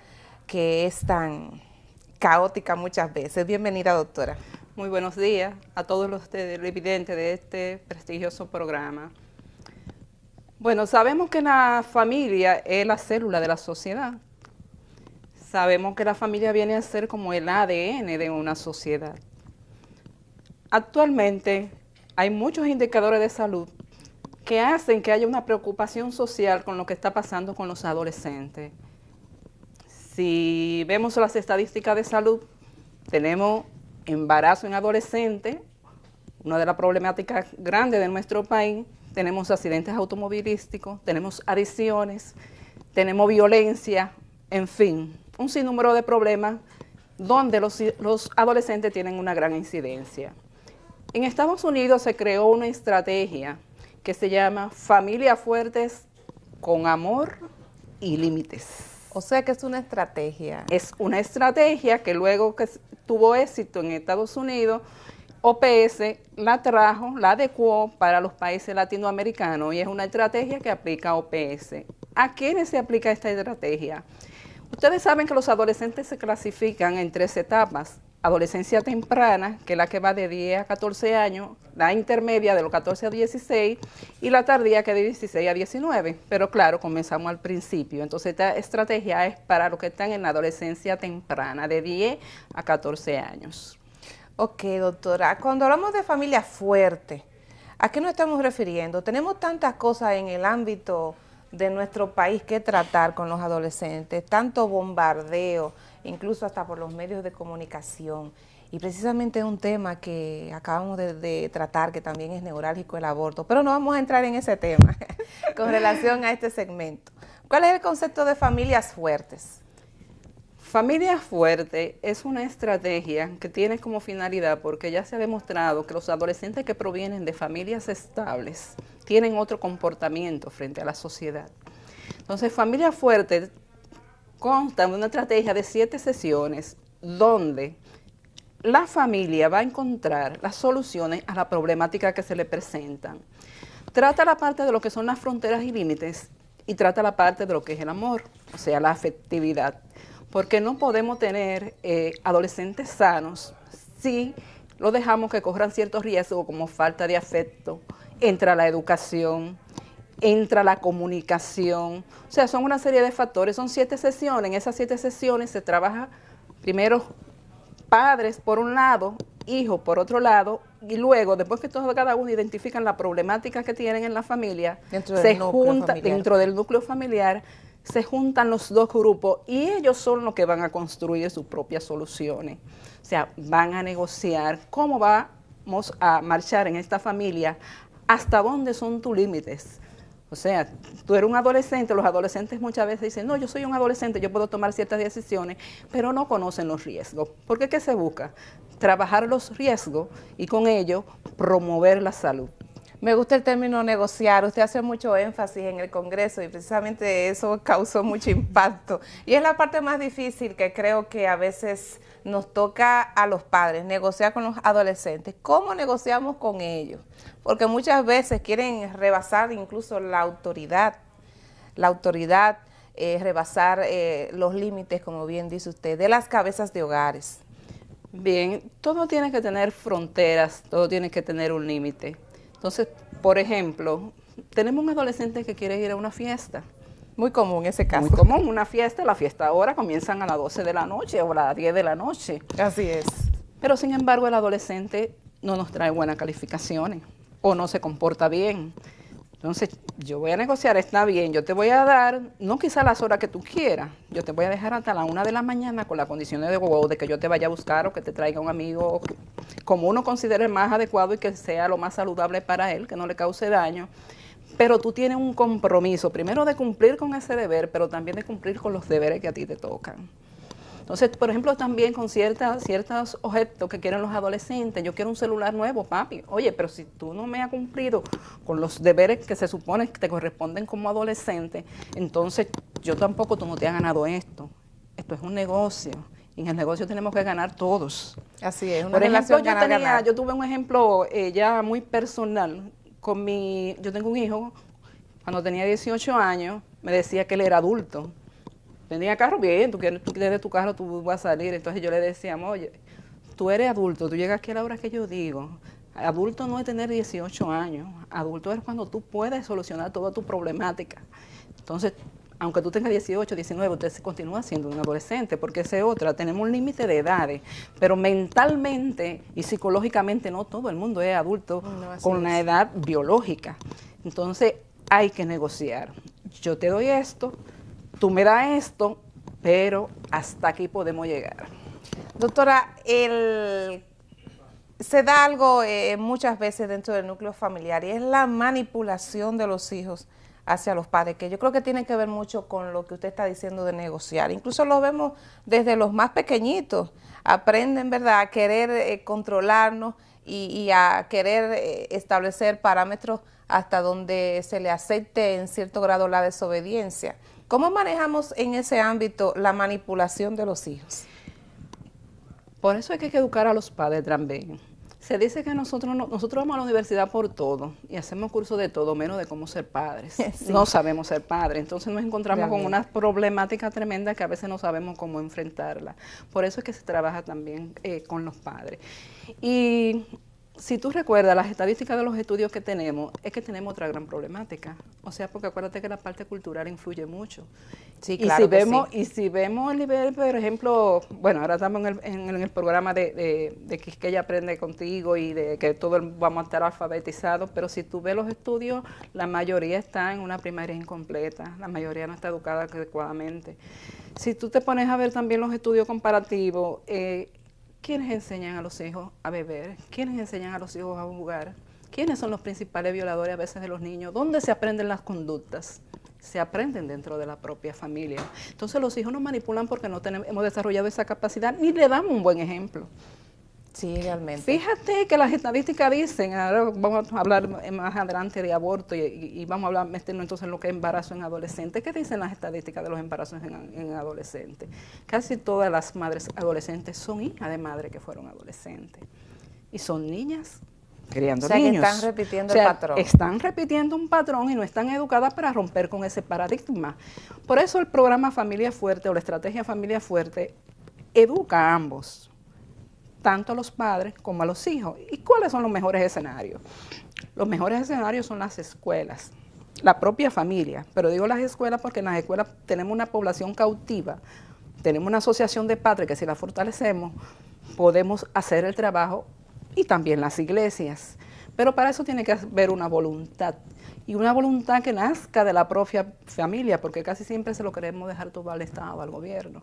que es tan caótica muchas veces. Bienvenida, doctora. Muy buenos días a todos los televidentes de este prestigioso programa. Bueno, sabemos que la familia es la célula de la sociedad. Sabemos que la familia viene a ser como el ADN de una sociedad. Actualmente hay muchos indicadores de salud que hacen que haya una preocupación social con lo que está pasando con los adolescentes. Si vemos las estadísticas de salud, tenemos embarazo en adolescentes, una de las problemáticas grandes de nuestro país, tenemos accidentes automovilísticos, tenemos adicciones, tenemos violencia, en fin, un sinnúmero de problemas donde los adolescentes tienen una gran incidencia. En Estados Unidos se creó una estrategia que se llama Familias Fuertes con Amor y Límites. O sea que es una estrategia. Es una estrategia que luego que tuvo éxito en Estados Unidos, OPS la trajo, la adecuó para los países latinoamericanos y es una estrategia que aplica OPS. ¿A quiénes se aplica esta estrategia? Ustedes saben que los adolescentes se clasifican en 3 etapas. Adolescencia temprana, que es la que va de 10 a 14 años, la intermedia de los 14 a 16 y la tardía que es de 16 a 19. Pero claro, comenzamos al principio. Entonces esta estrategia es para los que están en la adolescencia temprana, de 10 a 14 años. Ok, doctora, cuando hablamos de familia fuerte, ¿a qué nos estamos refiriendo? Tenemos tantas cosas en el ámbito de nuestro país que tratar con los adolescentes, tanto bombardeo, incluso hasta por los medios de comunicación. Y precisamente un tema que acabamos de tratar, que también es neurálgico, el aborto. Pero no vamos a entrar en ese tema con relación a este segmento. ¿Cuál es el concepto de familias fuertes? Familia fuerte es una estrategia que tiene como finalidad, porque ya se ha demostrado que los adolescentes que provienen de familias estables tienen otro comportamiento frente a la sociedad. Entonces, familia fuerte consta de una estrategia de 7 sesiones donde la familia va a encontrar las soluciones a la problemática que se le presentan. trata la parte de lo que son las fronteras y límites y trata la parte de lo que es el amor, o sea, la afectividad. Porque no podemos tener adolescentes sanos si lo dejamos que corran ciertos riesgos como falta de afecto, entra la educación, entra la comunicación, o sea, son una serie de factores, son 7 sesiones, en esas 7 sesiones se trabaja primero padres por un lado, hijos por otro lado, y luego, después que todos cada uno identifican la problemática que tienen en la familia, dentro del núcleo familiar, se juntan los dos grupos y ellos son los que van a construir sus propias soluciones. O sea, van a negociar cómo vamos a marchar en esta familia, hasta dónde son tus límites. O sea, tú eres un adolescente, los adolescentes muchas veces dicen, no, yo soy un adolescente, yo puedo tomar ciertas decisiones, pero no conocen los riesgos. ¿Por qué? ¿Qué se busca? Trabajar los riesgos y con ello promover la salud. Me gusta el término negociar. Usted hace mucho énfasis en el Congreso y precisamente eso causó mucho impacto. Y es la parte más difícil que creo que a veces nos toca a los padres, negociar con los adolescentes. ¿Cómo negociamos con ellos? Porque muchas veces quieren rebasar incluso la autoridad, rebasar los límites, como bien dice usted, de las cabezas de hogares. Bien, todo tiene que tener fronteras, todo tiene que tener un límite. Entonces, por ejemplo, tenemos un adolescente que quiere ir a una fiesta. Muy común ese caso. Muy común, una fiesta, la fiesta ahora comienzan a las 12 de la noche o a las 10 de la noche. Así es. Pero sin embargo, el adolescente no nos trae buenas calificaciones o no se comporta bien. Entonces, yo voy a negociar, está bien, yo te voy a dar, no quizá las horas que tú quieras, yo te voy a dejar hasta la 1 de la mañana con las condiciones de que yo te vaya a buscar o que te traiga un amigo, como uno considere más adecuado y que sea lo más saludable para él, que no le cause daño. Pero tú tienes un compromiso, primero de cumplir con ese deber, pero también de cumplir con los deberes que a ti te tocan. Entonces, por ejemplo, también con ciertos objetos que quieren los adolescentes. Yo quiero un celular nuevo, papi. Oye, pero si tú no me has cumplido con los deberes que se supone que te corresponden como adolescente, entonces tú no te has ganado esto. Esto es un negocio. Y en el negocio tenemos que ganar todos. Así es, una por ejemplo, relación yo tuve un ejemplo ya muy personal. Yo tengo un hijo, cuando tenía 18 años, me decía que él era adulto. Tenía carro bien, tú quieres de tu carro, tú vas a salir. Entonces yo le decía, oye, tú eres adulto, tú llegas aquí a la hora que yo digo. Adulto no es tener 18 años, adulto es cuando tú puedes solucionar toda tu problemática. Entonces, aunque tú tengas 18, 19, usted se continúa siendo un adolescente, porque esa es otra, tenemos un límite de edades, pero mentalmente y psicológicamente no todo el mundo es adulto con la edad biológica. Entonces, hay que negociar. Yo te doy esto, tú me das esto, pero hasta aquí podemos llegar. Doctora, se da algo muchas veces dentro del núcleo familiar y es la manipulación de los hijos hacia los padres, que yo creo que tiene que ver mucho con lo que usted está diciendo de negociar. Incluso lo vemos desde los más pequeñitos, aprenden, ¿verdad?, a querer controlarnos y a querer establecer parámetros hasta donde se le acepte en cierto grado la desobediencia. ¿Cómo manejamos en ese ámbito la manipulación de los hijos? Por eso hay que educar a los padres también. Se dice que nosotros vamos a la universidad por todo y hacemos cursos de todo, menos de cómo ser padres. Sí. No sabemos ser padres, entonces nos encontramos con una problemática tremenda que a veces no sabemos cómo enfrentarla. Por eso es que se trabaja también con los padres. Y si tú recuerdas las estadísticas de los estudios que tenemos, es que tenemos otra gran problemática. O sea, porque acuérdate que la parte cultural influye mucho. Sí, claro. Y si vemos el nivel, por ejemplo, bueno, ahora estamos en el programa de que ella aprende contigo y de que todos vamos a estar alfabetizados, pero si tú ves los estudios, la mayoría está en una primaria incompleta, la mayoría no está educada adecuadamente. Si tú te pones a ver también los estudios comparativos, ¿quiénes enseñan a los hijos a beber? ¿Quiénes enseñan a los hijos a jugar? ¿Quiénes son los principales violadores a veces de los niños? ¿Dónde se aprenden las conductas? Se aprenden dentro de la propia familia. Entonces los hijos nos manipulan porque no hemos desarrollado esa capacidad ni le damos un buen ejemplo. Sí, realmente. Fíjate que las estadísticas dicen, ahora vamos a hablar más adelante de aborto y vamos a meternos entonces en lo que es embarazo en adolescentes. ¿Qué dicen las estadísticas de los embarazos en adolescentes? Casi todas las madres adolescentes son hijas de madres que fueron adolescentes. Y son niñas criando o sea, niños. que están repitiendo O sea, el patrón. Están repitiendo un patrón y no están educadas para romper con ese paradigma. Por eso el programa Familia Fuerte o la estrategia Familia Fuerte educa a ambos, tanto a los padres como a los hijos. ¿Y cuáles son los mejores escenarios? Los mejores escenarios son las escuelas, la propia familia, pero digo las escuelas porque en las escuelas tenemos una población cautiva, tenemos una asociación de padres que si la fortalecemos podemos hacer el trabajo, y también las iglesias. Pero para eso tiene que haber una voluntad, y una voluntad que nazca de la propia familia, porque casi siempre se lo queremos dejar todo al Estado, al gobierno.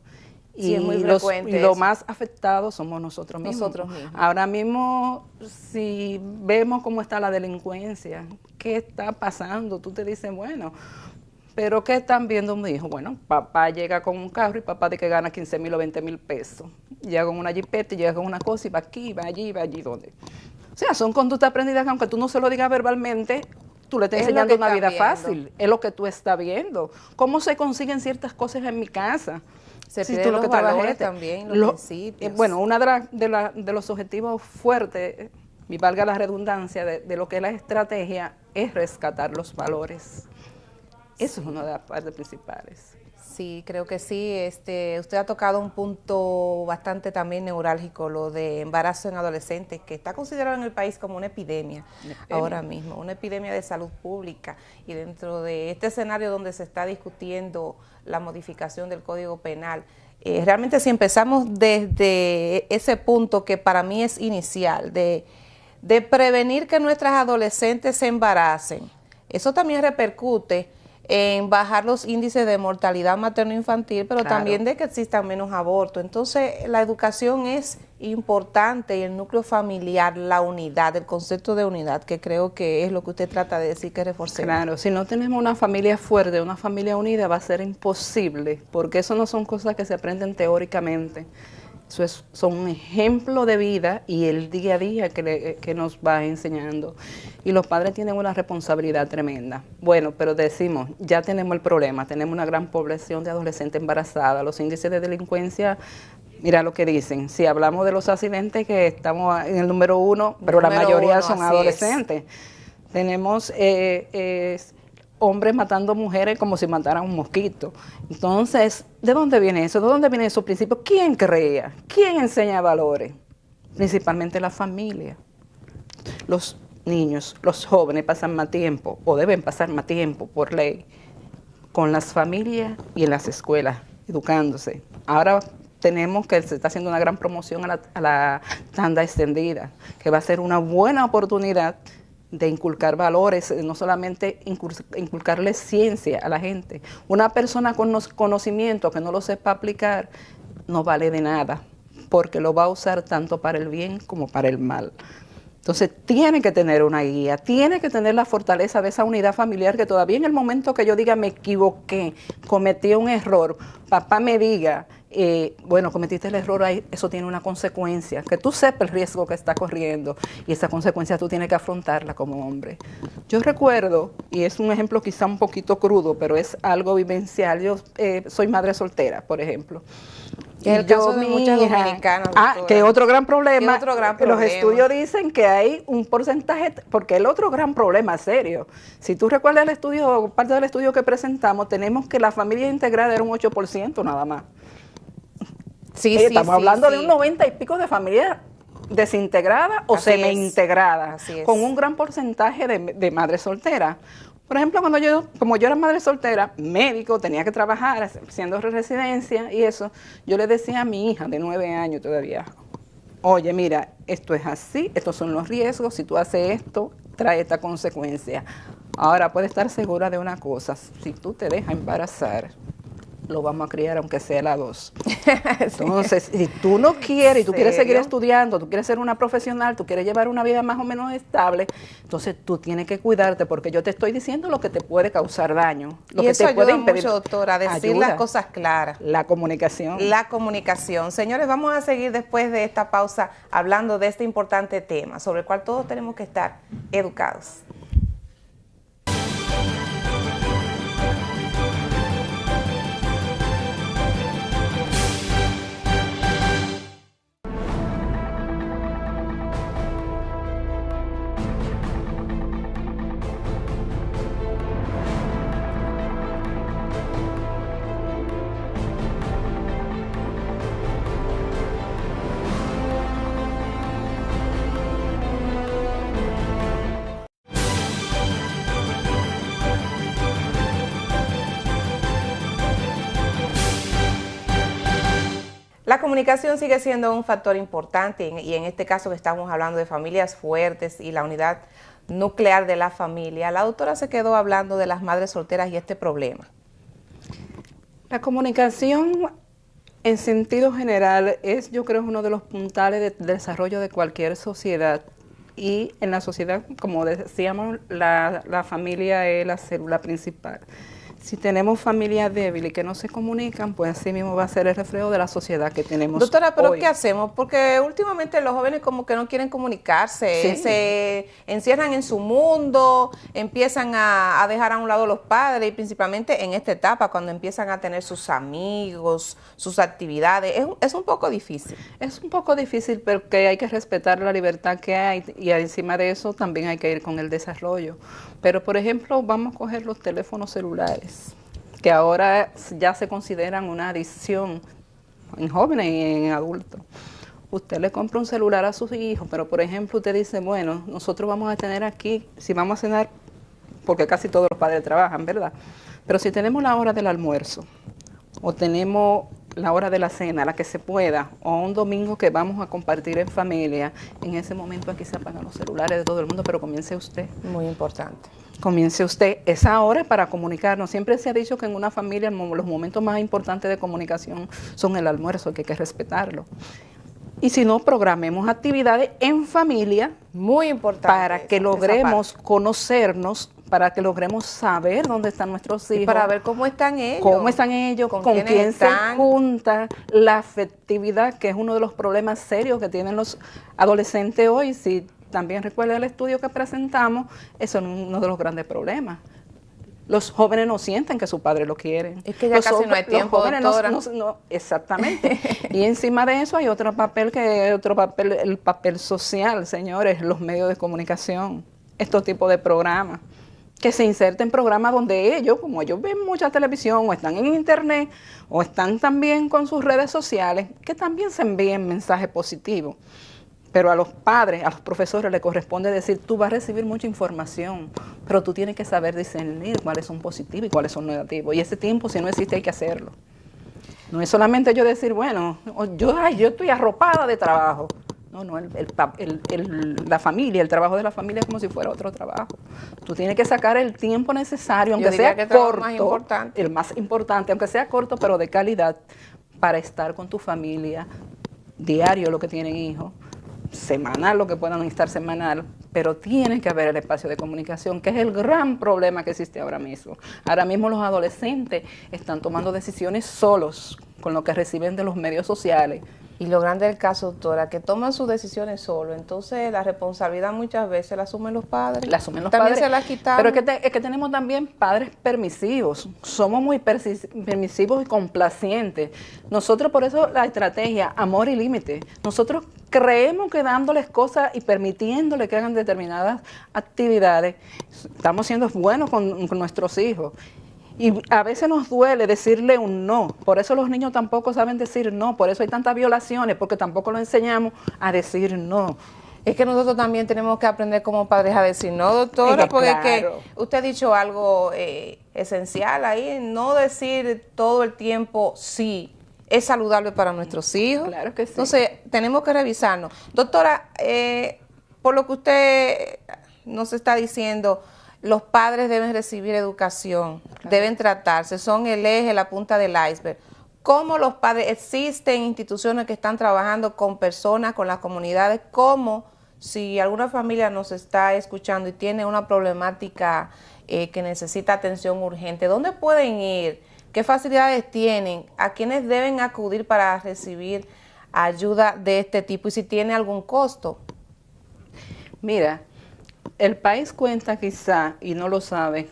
Sí, Y, es muy los frecuente más afectados somos nosotros mismos. Ahora mismo, si vemos cómo está la delincuencia, qué está pasando, tú te dices, bueno, pero ¿qué están viendo mi hijo? Bueno, papá llega con un carro y papá de que gana 15,000 o 20,000 pesos. Llega con una jipeta y llega con una cosa y va aquí, va allí, ¿dónde? O sea, son conductas aprendidas que aunque tú no se lo digas verbalmente, tú le estás enseñando una vida fácil. Es lo que tú estás viendo. ¿Cómo se consiguen ciertas cosas en mi casa? Se pierden los valores también, los principios. Bueno, uno de los objetivos fuertes, y valga la redundancia, de lo que es la estrategia, es rescatar los valores. Eso es una de las partes principales. Sí, creo que sí. Usted ha tocado un punto bastante también neurálgico, lo de embarazo en adolescentes, que está considerado en el país como una epidemia ahora mismo, una epidemia de salud pública. Y dentro de este escenario donde se está discutiendo la modificación del Código Penal, realmente si empezamos desde ese punto que para mí es inicial, de prevenir que nuestras adolescentes se embaracen, eso también repercute en bajar los índices de mortalidad materno-infantil, pero también de que existan menos abortos. Entonces, la educación es importante y el núcleo familiar, la unidad, el concepto de unidad, que creo que es lo que usted trata de decir que reforcemos. Claro, si no tenemos una familia fuerte, una familia unida, va a ser imposible, porque eso no son cosas que se aprenden teóricamente. Eso son un ejemplo de vida y el día a día que nos va enseñando. Y los padres tienen una responsabilidad tremenda. Bueno, pero decimos, ya tenemos el problema, tenemos una gran población de adolescentes embarazadas, los índices de delincuencia, mira lo que dicen, si hablamos de los accidentes que estamos en el número 1, pero la mayoría son adolescentes. Tenemos hombres matando mujeres como si mataran un mosquito. Entonces, ¿de dónde viene eso? ¿De dónde vienen esos principios? ¿Quién crea? ¿Quién enseña valores? Principalmente la familia. Los niños, los jóvenes pasan más tiempo, o deben pasar más tiempo por ley, con las familias y en las escuelas, educándose. Ahora tenemos que se está haciendo una gran promoción a la tanda extendida, que va a ser una buena oportunidad de inculcar valores, no solamente inculcarle ciencia a la gente. Una persona con conocimiento que no lo sepa aplicar no vale de nada, porque lo va a usar tanto para el bien como para el mal. Entonces tiene que tener una guía, tiene que tener la fortaleza de esa unidad familiar, que todavía en el momento que yo diga me equivoqué, cometí un error, papá me diga, bueno, cometiste el error, ahí, eso tiene una consecuencia, que tú sepas el riesgo que está corriendo y esa consecuencia tú tienes que afrontarla como hombre. Yo recuerdo, y es un ejemplo quizá un poquito crudo, pero es algo vivencial, yo soy madre soltera, por ejemplo. En el caso de muchas dominicanas. Que otro gran problema. Los estudios dicen que hay un porcentaje, porque el otro gran problema serio, si tú recuerdas el estudio, parte del estudio que presentamos, tenemos que la familia integrada era un 8% nada más. Estamos hablando de un 90 y pico de familias desintegradas o semi-integradas, con un gran porcentaje de madres solteras. Por ejemplo, como yo era madre soltera, médico, tenía que trabajar haciendo residencia y eso, yo le decía a mi hija de 9 años todavía, oye, mira, esto es así, estos son los riesgos, si tú haces esto, trae esta consecuencia. Ahora, puedes estar segura de una cosa, si tú te dejas embarazar, lo vamos a criar aunque sea la 2. Entonces, si tú no quieres y tú quieres seguir estudiando, tú quieres ser una profesional, tú quieres llevar una vida más o menos estable, entonces tú tienes que cuidarte, porque yo te estoy diciendo lo que te puede causar daño, lo y que eso te puede ayuda mucho, doctora, a decir las cosas claras. La comunicación. La comunicación. Señores, vamos a seguir después de esta pausa hablando de este importante tema, sobre el cual todos tenemos que estar educados. La comunicación sigue siendo un factor importante y en este caso que estamos hablando de familias fuertes y la unidad nuclear de la familia. La doctora se quedó hablando de las madres solteras y este problema. La comunicación en sentido general es, yo creo, uno de los puntales de desarrollo de cualquier sociedad. Y en la sociedad, como decíamos, la familia es la célula principal. Si tenemos familias débiles que no se comunican, pues así mismo va a ser el reflejo de la sociedad que tenemos. Doctora, ¿pero hoy. qué hacemos? Porque últimamente los jóvenes como que no quieren comunicarse, Sí. se encierran en su mundo, empiezan a dejar a un lado los padres y principalmente en esta etapa cuando empiezan a tener sus amigos, sus actividades. Es un poco difícil. Es un poco difícil porque hay que respetar la libertad que hay y encima de eso también hay que ir con el desarrollo. Pero, por ejemplo, vamos a coger los teléfonos celulares, que ahora ya se consideran una adicción en jóvenes y en adultos. Usted le compra un celular a sus hijos, pero, por ejemplo, usted dice, bueno, nosotros vamos a tener aquí, si vamos a cenar, porque casi todos los padres trabajan, ¿verdad? Pero si tenemos la hora del almuerzo o tenemos la hora de la cena, la que se pueda, o un domingo que vamos a compartir en familia, en ese momento aquí se apagan los celulares de todo el mundo, pero comience usted. Muy importante. Comience usted. Esa hora es para comunicarnos. Siempre se ha dicho que en una familia los momentos más importantes de comunicación son el almuerzo, que hay que respetarlo. Y si no, programemos actividades en familia. Muy importante. Para que logremos conocernos, para que logremos saber dónde están nuestros hijos. Y para ver cómo están ellos. Cómo están ellos, con quién se junta, la afectividad, que es uno de los problemas serios que tienen los adolescentes hoy. Si también recuerda el estudio que presentamos, eso es uno de los grandes problemas. Los jóvenes no sienten que su padre lo quieren. Es que ya casi no hay tiempo, doctora. Exactamente. Y encima de eso hay otro papel el papel social, señores, los medios de comunicación, estos tipos de programas, que se inserten programas donde ellos, como ellos ven mucha televisión, o están en internet, o están también con sus redes sociales, que también se envíen mensajes positivos. Pero a los padres, a los profesores les corresponde decir, tú vas a recibir mucha información, pero tú tienes que saber discernir cuáles son positivos y cuáles son negativos. Y ese tiempo, si no existe, hay que hacerlo. No es solamente yo decir, bueno, yo estoy arropada de trabajo. No, la familia, el trabajo de la familia es como si fuera otro trabajo. Tú tienes que sacar el tiempo necesario, aunque sea corto, el más importante, aunque sea corto, pero de calidad, para estar con tu familia, diario lo que tienen hijos, semanal lo que puedan estar semanal, pero tiene que haber el espacio de comunicación, que es el gran problema que existe ahora mismo. Ahora mismo los adolescentes están tomando decisiones solos con lo que reciben de los medios sociales. Y lo grande del caso, doctora, que toman sus decisiones solos, entonces la responsabilidad muchas veces la asumen los padres. La asumen los también padres. Se la quitamos. Pero es que tenemos también padres permisivos. Somos muy permisivos y complacientes. Nosotros, por eso la estrategia amor y límite. Nosotros creemos que dándoles cosas y permitiéndoles que hagan determinadas actividades, estamos siendo buenos con nuestros hijos. Y a veces nos duele decirle un no. Por eso los niños tampoco saben decir no. Por eso hay tantas violaciones, porque tampoco los enseñamos a decir no. Es que nosotros también tenemos que aprender como padres a decir no, doctora, porque claro. es que usted ha dicho algo esencial ahí, no decir todo el tiempo sí. Es saludable para nuestros hijos. Claro que sí. Entonces, tenemos que revisarnos. Doctora, por lo que usted nos está diciendo, los padres deben recibir educación, claro, deben tratarse, son el eje, la punta del iceberg. ¿Cómo los padres, existen instituciones que están trabajando con personas, con las comunidades? ¿Cómo, si alguna familia nos está escuchando y tiene una problemática que necesita atención urgente, dónde pueden ir? ¿Qué facilidades tienen? ¿A quiénes deben acudir para recibir ayuda de este tipo? Y si tiene algún costo. Mira, el país cuenta quizá, y no lo sabe,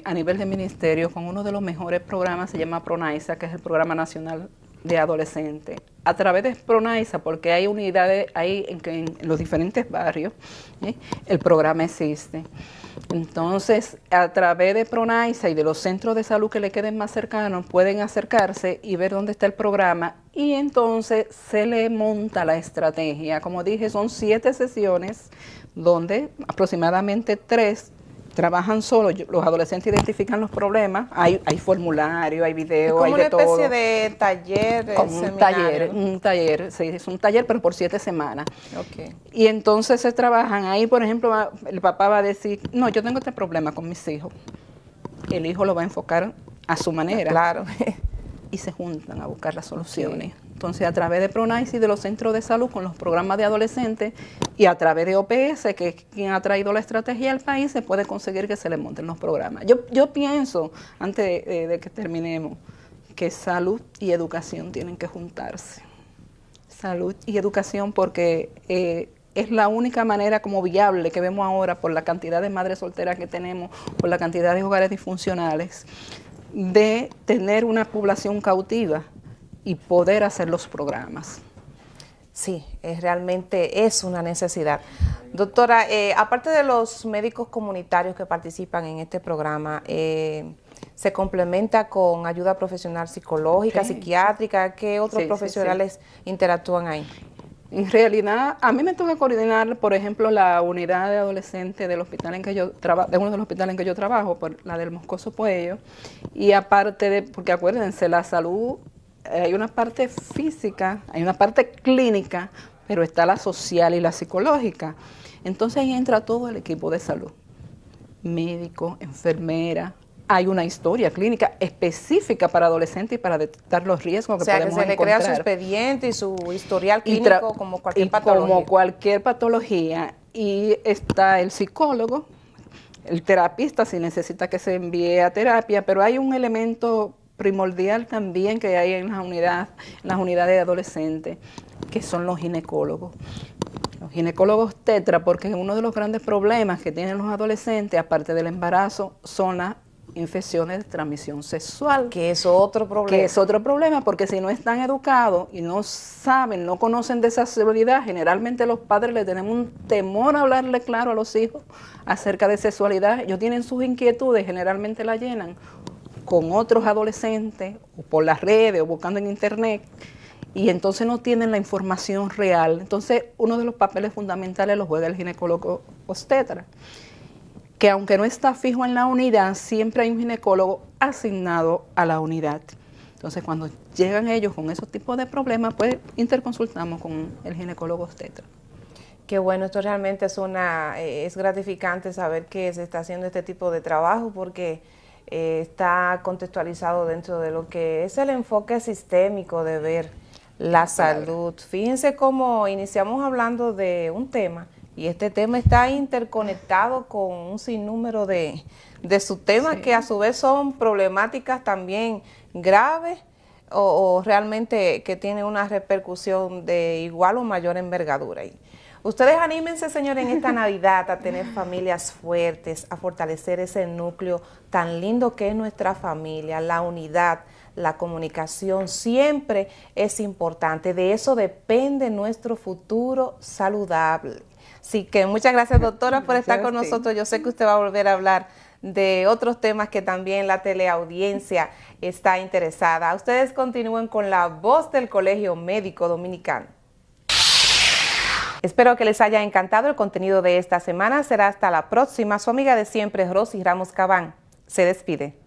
a nivel de ministerio, con uno de los mejores programas, se llama PRONAISA, que es el Programa Nacional de Adolescentes. A través de PRONAISA, porque hay unidades ahí en los diferentes barrios, el programa existe. Entonces, a través de PRONAISA y de los centros de salud que le queden más cercanos, pueden acercarse y ver dónde está el programa, y entonces se le monta la estrategia. Como dije, son 7 sesiones, donde aproximadamente 3 trabajan solos, los adolescentes identifican los problemas, hay formulario, hay video, hay de todo. Como una especie de taller, como un taller, sí, es un taller pero por 7 semanas. Okay. Y entonces se trabajan ahí, por ejemplo, el papá va a decir, no, yo tengo este problema con mis hijos. El hijo lo va a enfocar a su manera. Claro. Y se juntan a buscar las soluciones. Sí. Entonces, a través de PRONAIS y de los centros de salud con los programas de adolescentes y a través de OPS, que es quien ha traído la estrategia al país, se puede conseguir que se le monten los programas. Yo pienso, antes de que terminemos, que salud y educación tienen que juntarse. Salud y educación porque es la única manera como viable que vemos ahora por la cantidad de madres solteras que tenemos, por la cantidad de hogares disfuncionales, de tener una población cautiva y poder hacer los programas. Sí, realmente es una necesidad. Doctora, aparte de los médicos comunitarios que participan en este programa, ¿se complementa con ayuda profesional psicológica, sí, psiquiátrica? ¿Qué otros profesionales interactúan ahí? En realidad, a mí me toca coordinar, por ejemplo, la unidad de adolescentes del hospital en que yo trabajo, de uno de los hospitales en que yo trabajo, por la del Moscoso Puello, y aparte de, porque acuérdense, la salud, hay una parte física, hay una parte clínica, pero está la social y la psicológica. Entonces ahí entra todo el equipo de salud, médico, enfermera. Hay una historia clínica específica para adolescentes y para detectar los riesgos que podemos encontrar. O sea, que se le crea su expediente y su historial clínico como cualquier patología. Como cualquier patología. Y está el psicólogo, el terapista si necesita que se envíe a terapia, pero hay un elemento primordial también que hay en las unidades de adolescentes, que son los ginecólogos. Los ginecólogos tetra, porque uno de los grandes problemas que tienen los adolescentes, aparte del embarazo, son las infecciones de transmisión sexual. Que es otro problema. Que es otro problema, porque si no están educados y no saben, no conocen de esa seguridad, generalmente los padres le tenemos un temor a hablarle claro a los hijos acerca de sexualidad. Ellos tienen sus inquietudes, generalmente la llenan con otros adolescentes, o por las redes, o buscando en internet, y entonces no tienen la información real. Entonces, uno de los papeles fundamentales lo juega el ginecólogo obstetra, que aunque no está fijo en la unidad, siempre hay un ginecólogo asignado a la unidad. Entonces, cuando llegan ellos con esos tipos de problemas, pues interconsultamos con el ginecólogo obstetra. Qué bueno, esto realmente es gratificante saber que se está haciendo este tipo de trabajo, porque está contextualizado dentro de lo que es el enfoque sistémico de ver la salud. Fíjense cómo iniciamos hablando de un tema y este tema está interconectado con un sinnúmero de subtemas, sí, que a su vez son problemáticas también graves o realmente que tienen una repercusión de igual o mayor envergadura. Y ustedes anímense, señores, en esta Navidad a tener familias fuertes, a fortalecer ese núcleo tan lindo que es nuestra familia, la unidad, la comunicación siempre es importante. De eso depende nuestro futuro saludable. Así que muchas gracias, doctora, por estar con nosotros. Yo sé que usted va a volver a hablar de otros temas que también la teleaudiencia está interesada. Ustedes continúen con la voz del Colegio Médico Dominicano. Espero que les haya encantado el contenido de esta semana. Será hasta la próxima. Su amiga de siempre, Rosy Ramos Cabán, se despide.